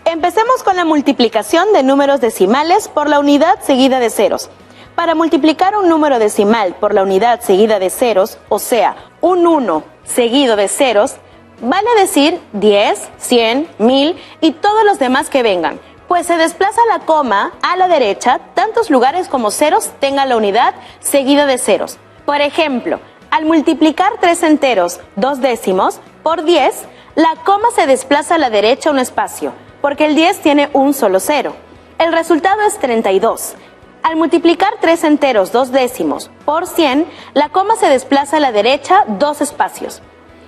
Empecemos con la multiplicación de números decimales por la unidad seguida de ceros. Para multiplicar un número decimal por la unidad seguida de ceros, o sea, un 1 seguido de ceros, vale decir 10, 100, 1000 y todos los demás que vengan. Pues se desplaza la coma a la derecha tantos lugares como ceros tenga la unidad seguida de ceros. Por ejemplo, al multiplicar 3 enteros 2 décimos por 10, la coma se desplaza a la derecha un espacio, porque el 10 tiene un solo cero. El resultado es 32. Al multiplicar 3 enteros 2 décimos por 100, la coma se desplaza a la derecha 2 espacios.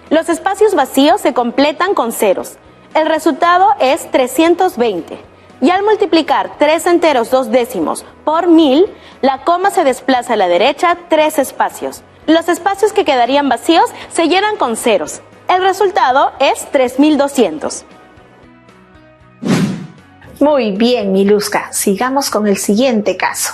Los espacios vacíos se completan con ceros. El resultado es 320. Y al multiplicar 3 enteros 2 décimos por 1000, la coma se desplaza a la derecha 3 espacios. Los espacios que quedarían vacíos se llenan con ceros. El resultado es 3200.
Muy bien, Miluska. Sigamos con el siguiente caso.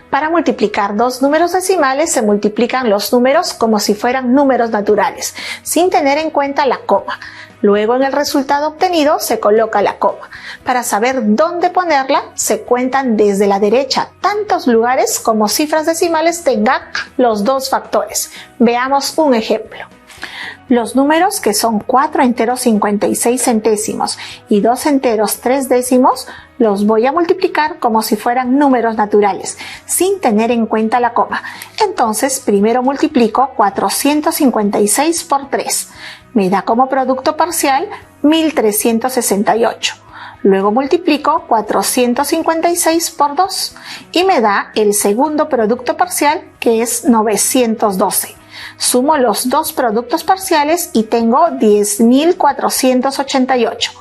Para multiplicar dos números decimales se multiplican los números como si fueran números naturales, sin tener en cuenta la coma. Luego en el resultado obtenido se coloca la coma. Para saber dónde ponerla, se cuentan desde la derecha tantos lugares como cifras decimales tengan los dos factores. Veamos un ejemplo. Los números que son 4 enteros 56 centésimos y 2 enteros 3 décimos los voy a multiplicar como si fueran números naturales, sin tener en cuenta la coma. Entonces, primero multiplico 456 por 3. Me da como producto parcial 1368. Luego multiplico 456 por 2 y me da el segundo producto parcial, que es 912. Sumo los dos productos parciales y tengo 10.488.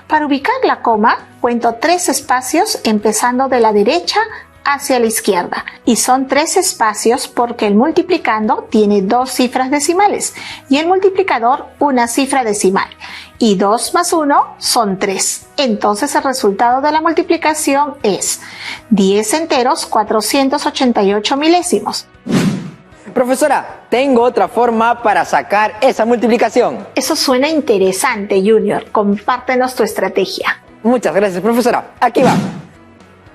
Para ubicar la coma, cuento 3 espacios empezando de la derecha hacia la izquierda. Y son 3 espacios porque el multiplicando tiene 2 cifras decimales y el multiplicador una cifra decimal. Y 2 más 1 son 3. Entonces el resultado de la multiplicación es 10 enteros 488 milésimos.
Profesora, tengo otra forma para sacar esa multiplicación.
Eso suena interesante, Junior. Compártenos tu estrategia.
Muchas gracias, profesora. Aquí va.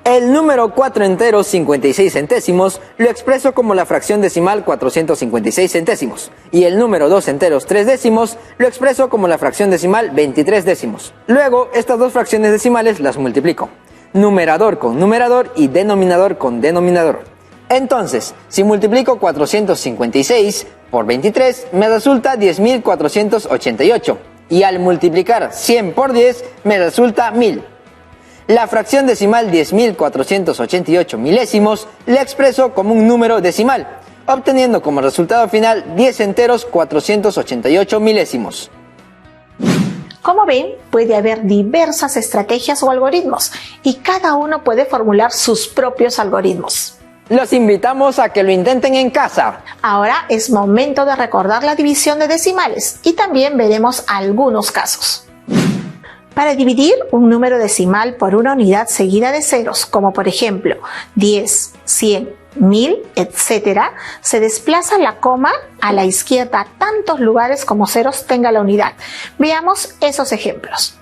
El número 4 enteros 56 centésimos lo expreso como la fracción decimal 456 centésimos. Y el número 2 enteros 3 décimos lo expreso como la fracción decimal 23 décimos. Luego, estas dos fracciones decimales las multiplico. Numerador con numerador y denominador con denominador. Entonces, si multiplico 456 por 23, me resulta 10.488. Y al multiplicar 100 por 10, me resulta 1000. La fracción decimal 10.488 milésimos la expreso como un número decimal, obteniendo como resultado final 10 enteros 488 milésimos.
Como ven, puede haber diversas estrategias o algoritmos, y cada uno puede formular sus propios algoritmos.
Los invitamos a que lo intenten en casa.
Ahora es momento de recordar la división de decimales y también veremos algunos casos. Para dividir un número decimal por una unidad seguida de ceros, como por ejemplo 10, 100, 1000, etc., se desplaza la coma a la izquierda a tantos lugares como ceros tenga la unidad. Veamos esos ejemplos.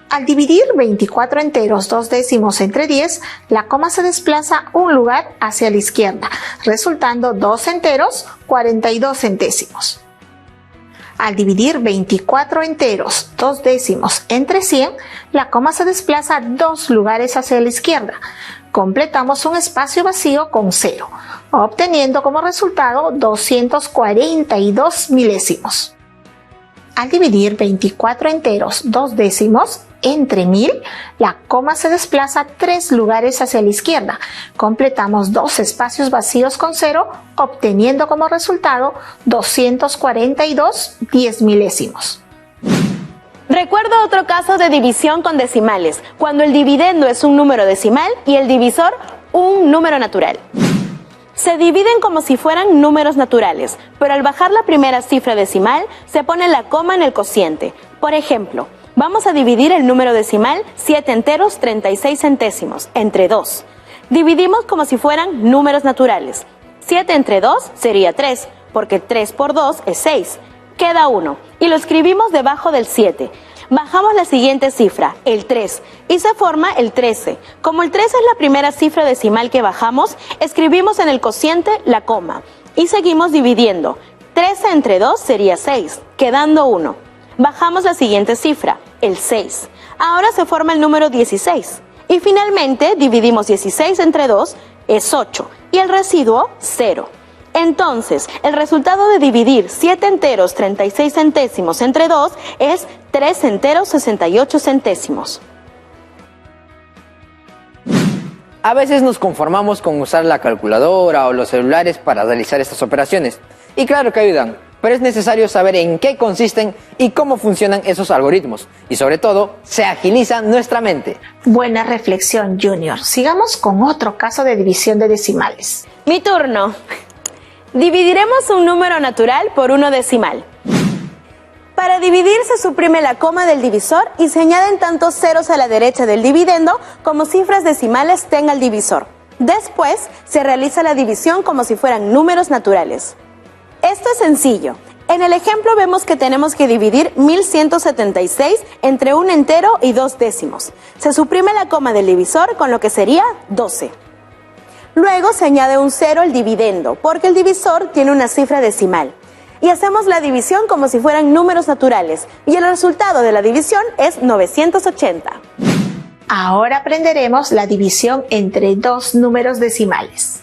Al dividir 24 enteros 2 décimos entre 10, la coma se desplaza un lugar hacia la izquierda, resultando 2 enteros 42 centésimos. Al dividir 24 enteros 2 décimos entre 100, la coma se desplaza 2 lugares hacia la izquierda. Completamos un espacio vacío con 0, obteniendo como resultado 242 milésimos. Al dividir 24 enteros 2 décimos entre 1000, la coma se desplaza 3 lugares hacia la izquierda. Completamos 2 espacios vacíos con 0, obteniendo como resultado 242 10 milésimos.
Recuerdo otro caso de división con decimales, cuando el dividendo es un número decimal y el divisor un número natural. Se dividen como si fueran números naturales, pero al bajar la primera cifra decimal se pone la coma en el cociente. Por ejemplo, vamos a dividir el número decimal 7 enteros 36 centésimos entre 2. Dividimos como si fueran números naturales. 7 entre 2 sería 3, porque 3 por 2 es 6. Queda 1 y lo escribimos debajo del 7. Bajamos la siguiente cifra, el 3, y se forma el 13. Como el 13 es la primera cifra decimal que bajamos, escribimos en el cociente la coma y seguimos dividiendo. 13 entre 2 sería 6, quedando 1. Bajamos la siguiente cifra, el 6. Ahora se forma el número 16. Y finalmente dividimos 16 entre 2 es 8 y el residuo 0. Entonces, el resultado de dividir 7 enteros 36 centésimos entre 2 es 3 enteros 68 centésimos.
A veces nos conformamos con usar la calculadora o los celulares para realizar estas operaciones. Y claro que ayudan, pero es necesario saber en qué consisten y cómo funcionan esos algoritmos. Y sobre todo, se agiliza nuestra mente.
Buena reflexión, Junior. Sigamos con otro caso de división de decimales.
Mi turno. Dividiremos un número natural por uno decimal. Para dividir se suprime la coma del divisor y se añaden tantos ceros a la derecha del dividendo como cifras decimales tenga el divisor. Después se realiza la división como si fueran números naturales. Esto es sencillo. En el ejemplo vemos que tenemos que dividir 1176 entre un entero y 2 décimos. Se suprime la coma del divisor con lo que sería 12. Luego se añade un cero al dividendo porque el divisor tiene una cifra decimal. Y hacemos la división como si fueran números naturales y el resultado de la división es 980.
Ahora aprenderemos la división entre dos números decimales.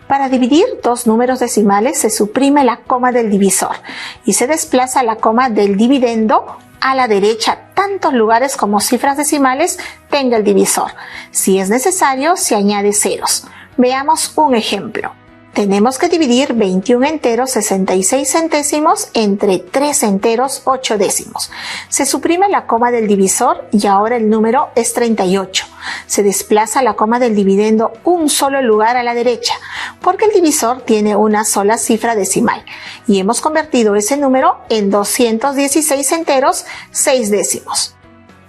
Para dividir dos números decimales se suprime la coma del divisor y se desplaza la coma del dividendo a la derecha tantos lugares como cifras decimales tenga el divisor. Si es necesario, se añade ceros. Veamos un ejemplo. Tenemos que dividir 21 enteros 66 centésimos entre 3 enteros 8 décimos. Se suprime la coma del divisor y ahora el número es 38. Se desplaza la coma del dividendo un solo lugar a la derecha, porque el divisor tiene una sola cifra decimal. Y hemos convertido ese número en 216 enteros 6 décimos.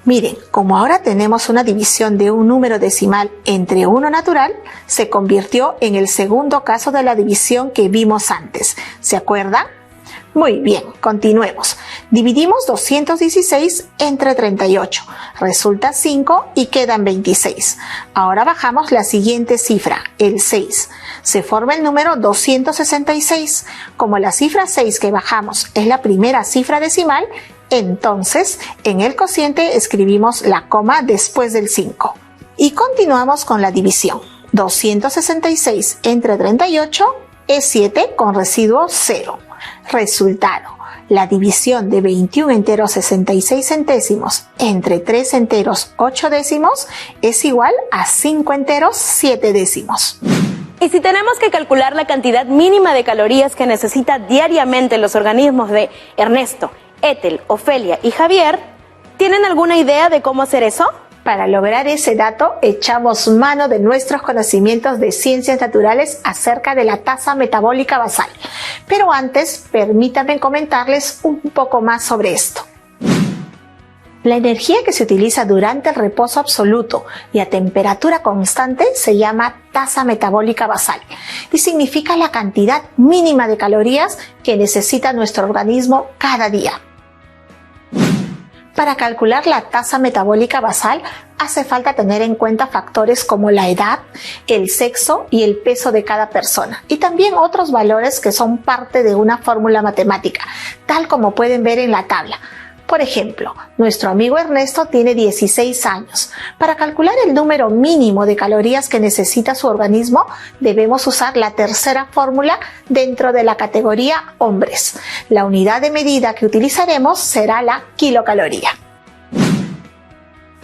Miren, como ahora tenemos una división de un número decimal entre uno natural, se convirtió en el segundo caso de la división que vimos antes. ¿Se acuerdan? Muy bien, continuemos. Dividimos 216 entre 38. Resulta 5 y quedan 26. Ahora bajamos la siguiente cifra, el 6. Se forma el número 266. Como la cifra 6 que bajamos es la primera cifra decimal, entonces, en el cociente escribimos la coma después del 5. Y continuamos con la división. 266 entre 38 es 7 con residuo 0. Resultado. La división de 21 enteros 66 centésimos entre 3 enteros 8 décimos es igual a 5 enteros 7 décimos.
Y si tenemos que calcular la cantidad mínima de calorías que necesita diariamente los organismos de Ernesto, Ethel, Ofelia y Javier, ¿tienen alguna idea de cómo hacer eso?
Para lograr ese dato, echamos mano de nuestros conocimientos de ciencias naturales acerca de la tasa metabólica basal. Pero antes, permítanme comentarles un poco más sobre esto. La energía que se utiliza durante el reposo absoluto y a temperatura constante se llama tasa metabólica basal y significa la cantidad mínima de calorías que necesita nuestro organismo cada día. Para calcular la tasa metabólica basal hace falta tener en cuenta factores como la edad, el sexo y el peso de cada persona y también otros valores que son parte de una fórmula matemática, tal como pueden ver en la tabla. Por ejemplo, nuestro amigo Ernesto tiene 16 años. Para calcular el número mínimo de calorías que necesita su organismo, debemos usar la tercera fórmula dentro de la categoría hombres. La unidad de medida que utilizaremos será la kilocaloría.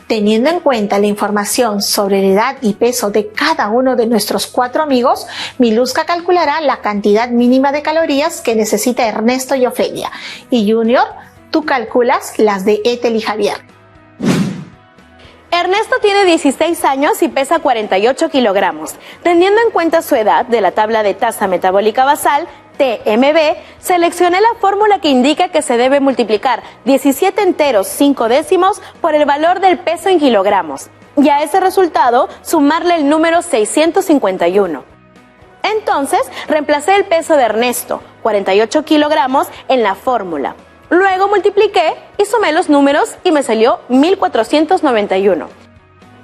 Teniendo en cuenta la información sobre la edad y peso de cada uno de nuestros 4 amigos, Miluska calculará la cantidad mínima de calorías que necesita Ernesto y Ofelia. Y Junior, tú calculas las de Ethel y Javier.
Ernesto tiene 16 años y pesa 48 kilogramos. Teniendo en cuenta su edad de la tabla de tasa metabólica basal, TMB, seleccioné la fórmula que indica que se debe multiplicar 17 enteros 5 décimos por el valor del peso en kilogramos. Y a ese resultado, sumarle el número 651. Entonces, reemplacé el peso de Ernesto, 48 kilogramos, en la fórmula. Luego multipliqué y sumé los números y me salió 1491.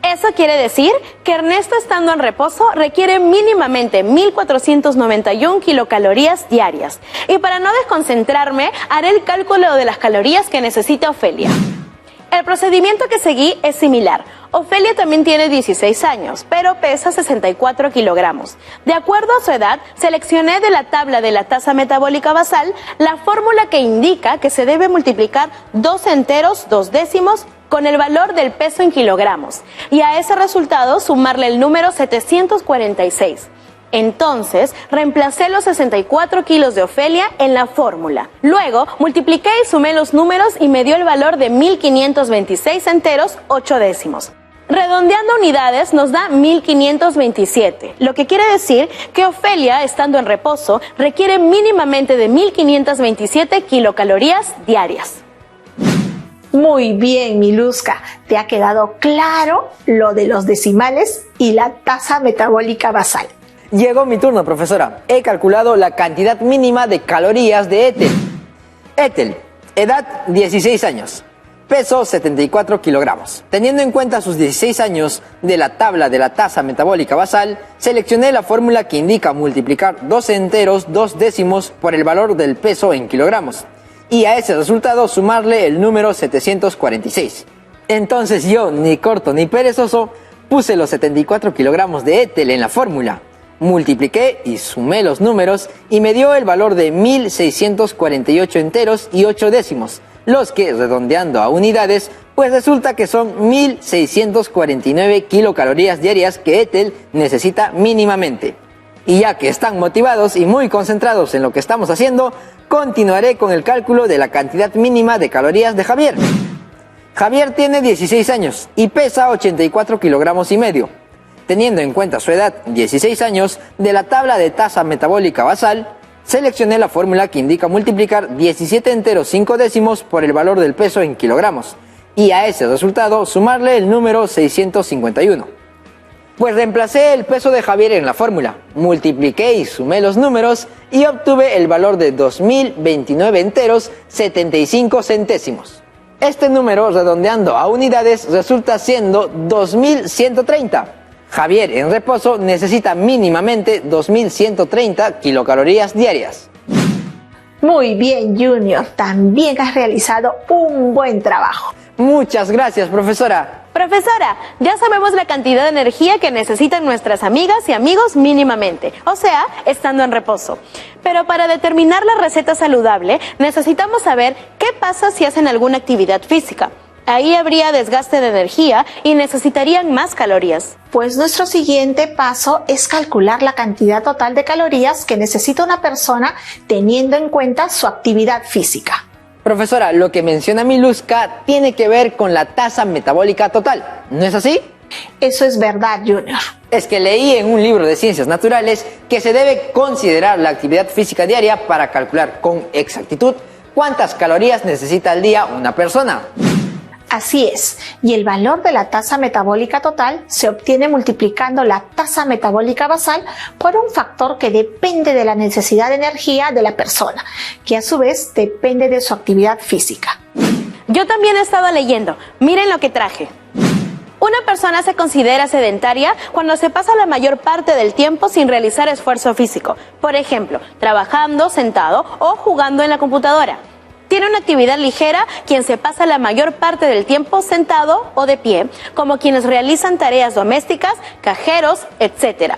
Eso quiere decir que Ernesto, estando en reposo, requiere mínimamente 1491 kilocalorías diarias. Y para no desconcentrarme, haré el cálculo de las calorías que necesita Ofelia. El procedimiento que seguí es similar. Ofelia también tiene 16 años, pero pesa 64 kilogramos. De acuerdo a su edad, seleccioné de la tabla de la tasa metabólica basal la fórmula que indica que se debe multiplicar 2 enteros, 2 décimos, con el valor del peso en kilogramos, y a ese resultado sumarle el número 746. Entonces, reemplacé los 64 kilos de Ofelia en la fórmula. Luego, multipliqué y sumé los números y me dio el valor de 1526 enteros, 8 décimos. Redondeando unidades nos da 1527, lo que quiere decir que Ofelia, estando en reposo, requiere mínimamente de 1527 kilocalorías diarias.
Muy bien, Miluska, ¿te ha quedado claro lo de los decimales y la tasa metabólica basal?
Llegó mi turno, profesora. He calculado la cantidad mínima de calorías de Ethel. Ethel, edad 16 años, peso 74 kilogramos. Teniendo en cuenta sus 16 años de la tabla de la tasa metabólica basal, seleccioné la fórmula que indica multiplicar 2 enteros, 2 décimos por el valor del peso en kilogramos, y a ese resultado sumarle el número 746. Entonces yo, ni corto ni perezoso, puse los 74 kilogramos de Ethel en la fórmula. Multipliqué y sumé los números y me dio el valor de 1648 enteros y 8 décimos, los que, redondeando a unidades, pues resulta que son 1649 kilocalorías diarias que Ethel necesita mínimamente. Y ya que están motivados y muy concentrados en lo que estamos haciendo, continuaré con el cálculo de la cantidad mínima de calorías de Javier. Javier tiene 16 años y pesa 84 kilogramos y medio. Teniendo en cuenta su edad, 16 años, de la tabla de tasa metabólica basal, seleccioné la fórmula que indica multiplicar 17 enteros 5 décimos por el valor del peso en kilogramos, y a ese resultado sumarle el número 651. Pues reemplacé el peso de Javier en la fórmula, multipliqué y sumé los números y obtuve el valor de 2029 enteros 75 centésimos. Este número, redondeando a unidades, resulta siendo 2130. Javier en reposo necesita mínimamente 2130 kilocalorías diarias.
Muy bien, Junior, también has realizado un buen trabajo.
Muchas gracias, profesora.
Profesora, ya sabemos la cantidad de energía que necesitan nuestras amigas y amigos mínimamente, o sea, estando en reposo. Pero para determinar la receta saludable, necesitamos saber qué pasa si hacen alguna actividad física. Ahí habría desgaste de energía y necesitarían más calorías.
Pues nuestro siguiente paso es calcular la cantidad total de calorías que necesita una persona teniendo en cuenta su actividad física.
Profesora, lo que menciona Miluska tiene que ver con la tasa metabólica total, ¿no es así?
Eso es verdad, Junior.
Es que leí en un libro de ciencias naturales que se debe considerar la actividad física diaria para calcular con exactitud cuántas calorías necesita al día una persona.
Así es, y el valor de la tasa metabólica total se obtiene multiplicando la tasa metabólica basal por un factor que depende de la necesidad de energía de la persona, que a su vez depende de su actividad física.
Yo también he estado leyendo, miren lo que traje. Una persona se considera sedentaria cuando se pasa la mayor parte del tiempo sin realizar esfuerzo físico, por ejemplo, trabajando, sentado o jugando en la computadora. Tiene una actividad ligera quien se pasa la mayor parte del tiempo sentado o de pie, como quienes realizan tareas domésticas, cajeros, etc.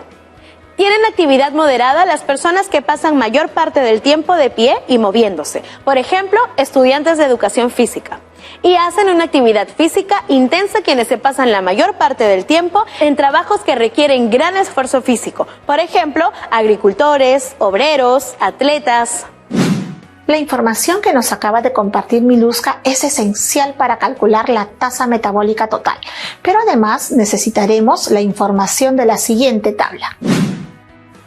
Tienen actividad moderada las personas que pasan mayor parte del tiempo de pie y moviéndose, por ejemplo, estudiantes de educación física. Y hacen una actividad física intensa quienes se pasan la mayor parte del tiempo en trabajos que requieren gran esfuerzo físico, por ejemplo, agricultores, obreros, atletas.
La información que nos acaba de compartir Miluska es esencial para calcular la tasa metabólica total, pero además necesitaremos la información de la siguiente tabla.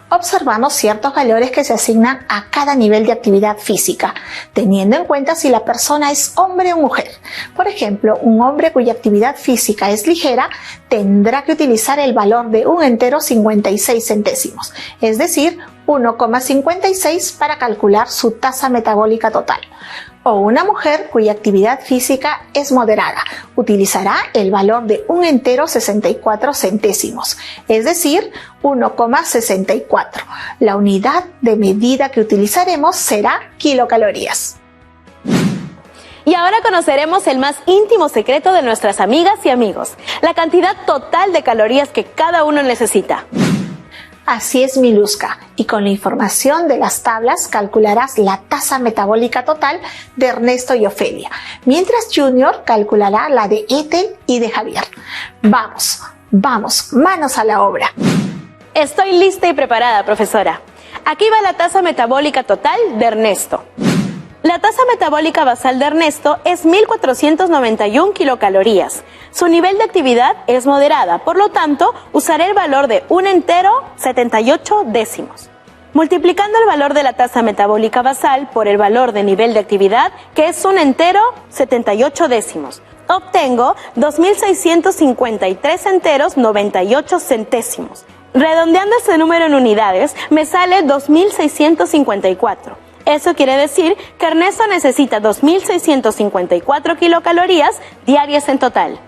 Observamos ciertos valores que se asignan a cada nivel de actividad física, teniendo en cuenta si la persona es hombre o mujer. Por ejemplo, un hombre cuya actividad física es ligera tendrá que utilizar el valor de 1 entero 56 centésimos, es decir, 1,56 para calcular su tasa metabólica total. O una mujer cuya actividad física es moderada utilizará el valor de 1 entero 64 centésimos, es decir, 1,64. La unidad de medida que utilizaremos será kilocalorías.
Y ahora conoceremos el más íntimo secreto de nuestras amigas y amigos, la cantidad total de calorías que cada uno necesita.
Así es, Miluska, y con la información de las tablas calcularás la tasa metabólica total de Ernesto y Ofelia, mientras Junior calculará la de Ethel y de Javier. Vamos, manos a la obra.
Estoy lista y preparada, profesora. Aquí va la tasa metabólica total de Ernesto. La tasa metabólica basal de Ernesto es 1491 kilocalorías. Su nivel de actividad es moderada, por lo tanto, usaré el valor de 1 entero 78 décimos. Multiplicando el valor de la tasa metabólica basal por el valor de nivel de actividad, que es 1 entero 78 décimos, obtengo 2.653 enteros 98 centésimos. Redondeando este número en unidades, me sale 2.654. Eso quiere decir que Ernesto necesita 2.654 kilocalorías diarias en total.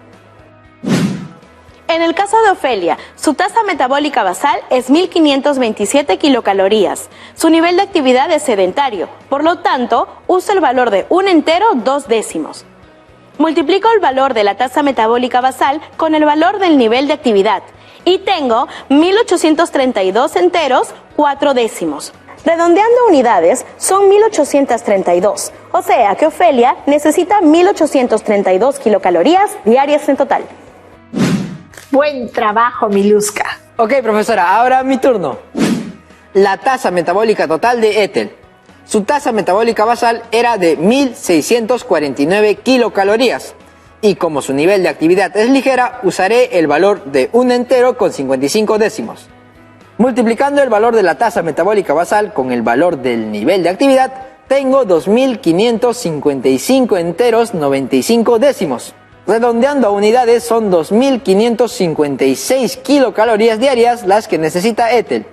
En el caso de Ofelia, su tasa metabólica basal es 1.527 kilocalorías. Su nivel de actividad es sedentario, por lo tanto, uso el valor de 1 entero 2 décimos. Multiplico el valor de la tasa metabólica basal con el valor del nivel de actividad y tengo 1.832 enteros 4 décimos. Redondeando unidades, son 1.832, o sea que Ofelia necesita 1.832 kilocalorías diarias en total.
Buen trabajo, Miluska.
Ok, profesora, ahora mi turno. La tasa metabólica total de Ethel. Su tasa metabólica basal era de 1.649 kilocalorías. Y como su nivel de actividad es ligera, usaré el valor de 1 entero con 55 décimos. Multiplicando el valor de la tasa metabólica basal con el valor del nivel de actividad, tengo 2.555 enteros 95 décimos. Redondeando a unidades, son 2.556 kilocalorías diarias las que necesita Ethel.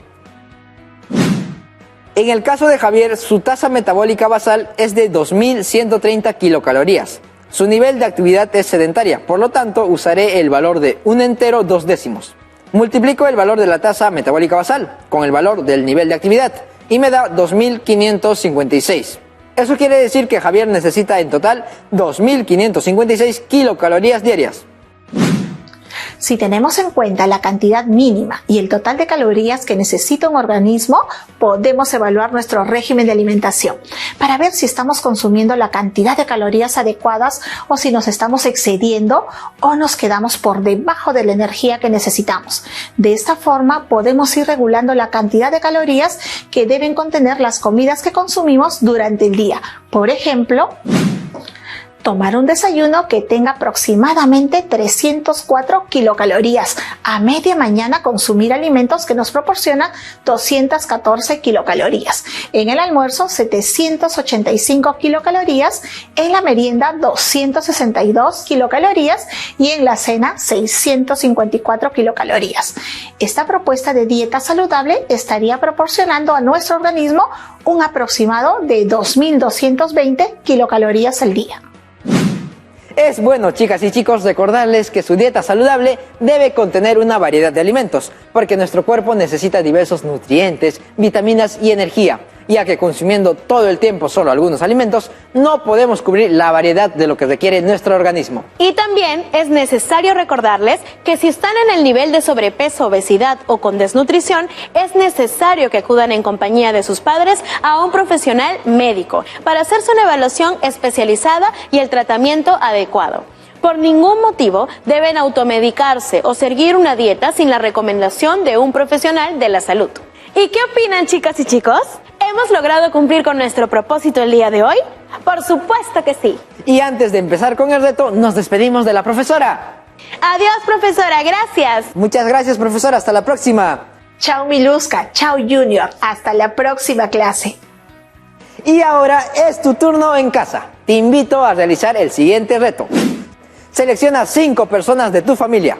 En el caso de Javier, su tasa metabólica basal es de 2.130 kilocalorías. Su nivel de actividad es sedentaria, por lo tanto usaré el valor de 1 entero 2 décimos. Multiplico el valor de la tasa metabólica basal con el valor del nivel de actividad y me da 2.556. Eso quiere decir que Javier necesita en total 2.556 kilocalorías diarias.
Si tenemos en cuenta la cantidad mínima y el total de calorías que necesita un organismo, podemos evaluar nuestro régimen de alimentación para ver si estamos consumiendo la cantidad de calorías adecuadas o si nos estamos excediendo o nos quedamos por debajo de la energía que necesitamos. De esta forma podemos ir regulando la cantidad de calorías que deben contener las comidas que consumimos durante el día. Por ejemplo, tomar un desayuno que tenga aproximadamente 304 kilocalorías. A media mañana consumir alimentos que nos proporcionan 214 kilocalorías. En el almuerzo 785 kilocalorías. En la merienda 262 kilocalorías. Y en la cena 654 kilocalorías. Esta propuesta de dieta saludable estaría proporcionando a nuestro organismo un aproximado de 2.220 kilocalorías al día.
Es bueno, chicas y chicos, recordarles que su dieta saludable debe contener una variedad de alimentos, porque nuestro cuerpo necesita diversos nutrientes, vitaminas y energía, ya que consumiendo todo el tiempo solo algunos alimentos, no podemos cubrir la variedad de lo que requiere nuestro organismo.
Y también es necesario recordarles que si están en el nivel de sobrepeso, obesidad o con desnutrición, es necesario que acudan en compañía de sus padres a un profesional médico para hacerse una evaluación especializada y el tratamiento adecuado. Por ningún motivo deben automedicarse o seguir una dieta sin la recomendación de un profesional de la salud. ¿Y qué opinan, chicas y chicos? ¿Hemos logrado cumplir con nuestro propósito el día de hoy? Por supuesto que sí.
Y antes de empezar con el reto, nos despedimos de la profesora.
Adiós, profesora, gracias.
Muchas gracias, profesora, hasta la próxima.
Chao, Miluska, chao, Junior, hasta la próxima clase.
Y ahora es tu turno en casa. Te invito a realizar el siguiente reto. Selecciona 5 personas de tu familia.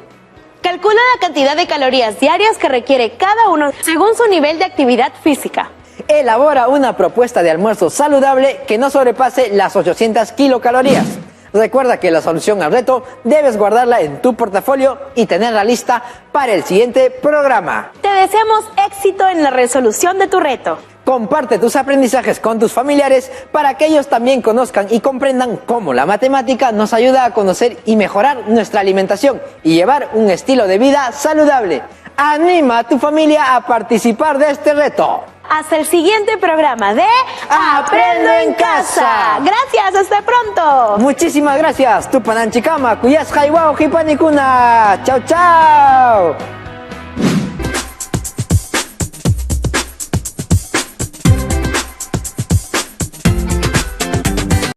Calcula la cantidad de calorías diarias que requiere cada uno según su nivel de actividad física.
Elabora una propuesta de almuerzo saludable que no sobrepase las 800 kilocalorías. Recuerda que la solución al reto debes guardarla en tu portafolio y tenerla lista para el siguiente programa.
Te deseamos éxito en la resolución de tu reto.
comparte tus aprendizajes con tus familiares para que ellos también conozcan y comprendan cómo la matemática nos ayuda a conocer y mejorar nuestra alimentación y llevar un estilo de vida saludable. Anima a tu familia a participar de este reto.
Hasta el siguiente programa de Aprendo en Casa. Gracias, hasta pronto.
Muchísimas gracias. Tupananchikama, Kuyas Jaiwao Hipanikuna. Chao, chao.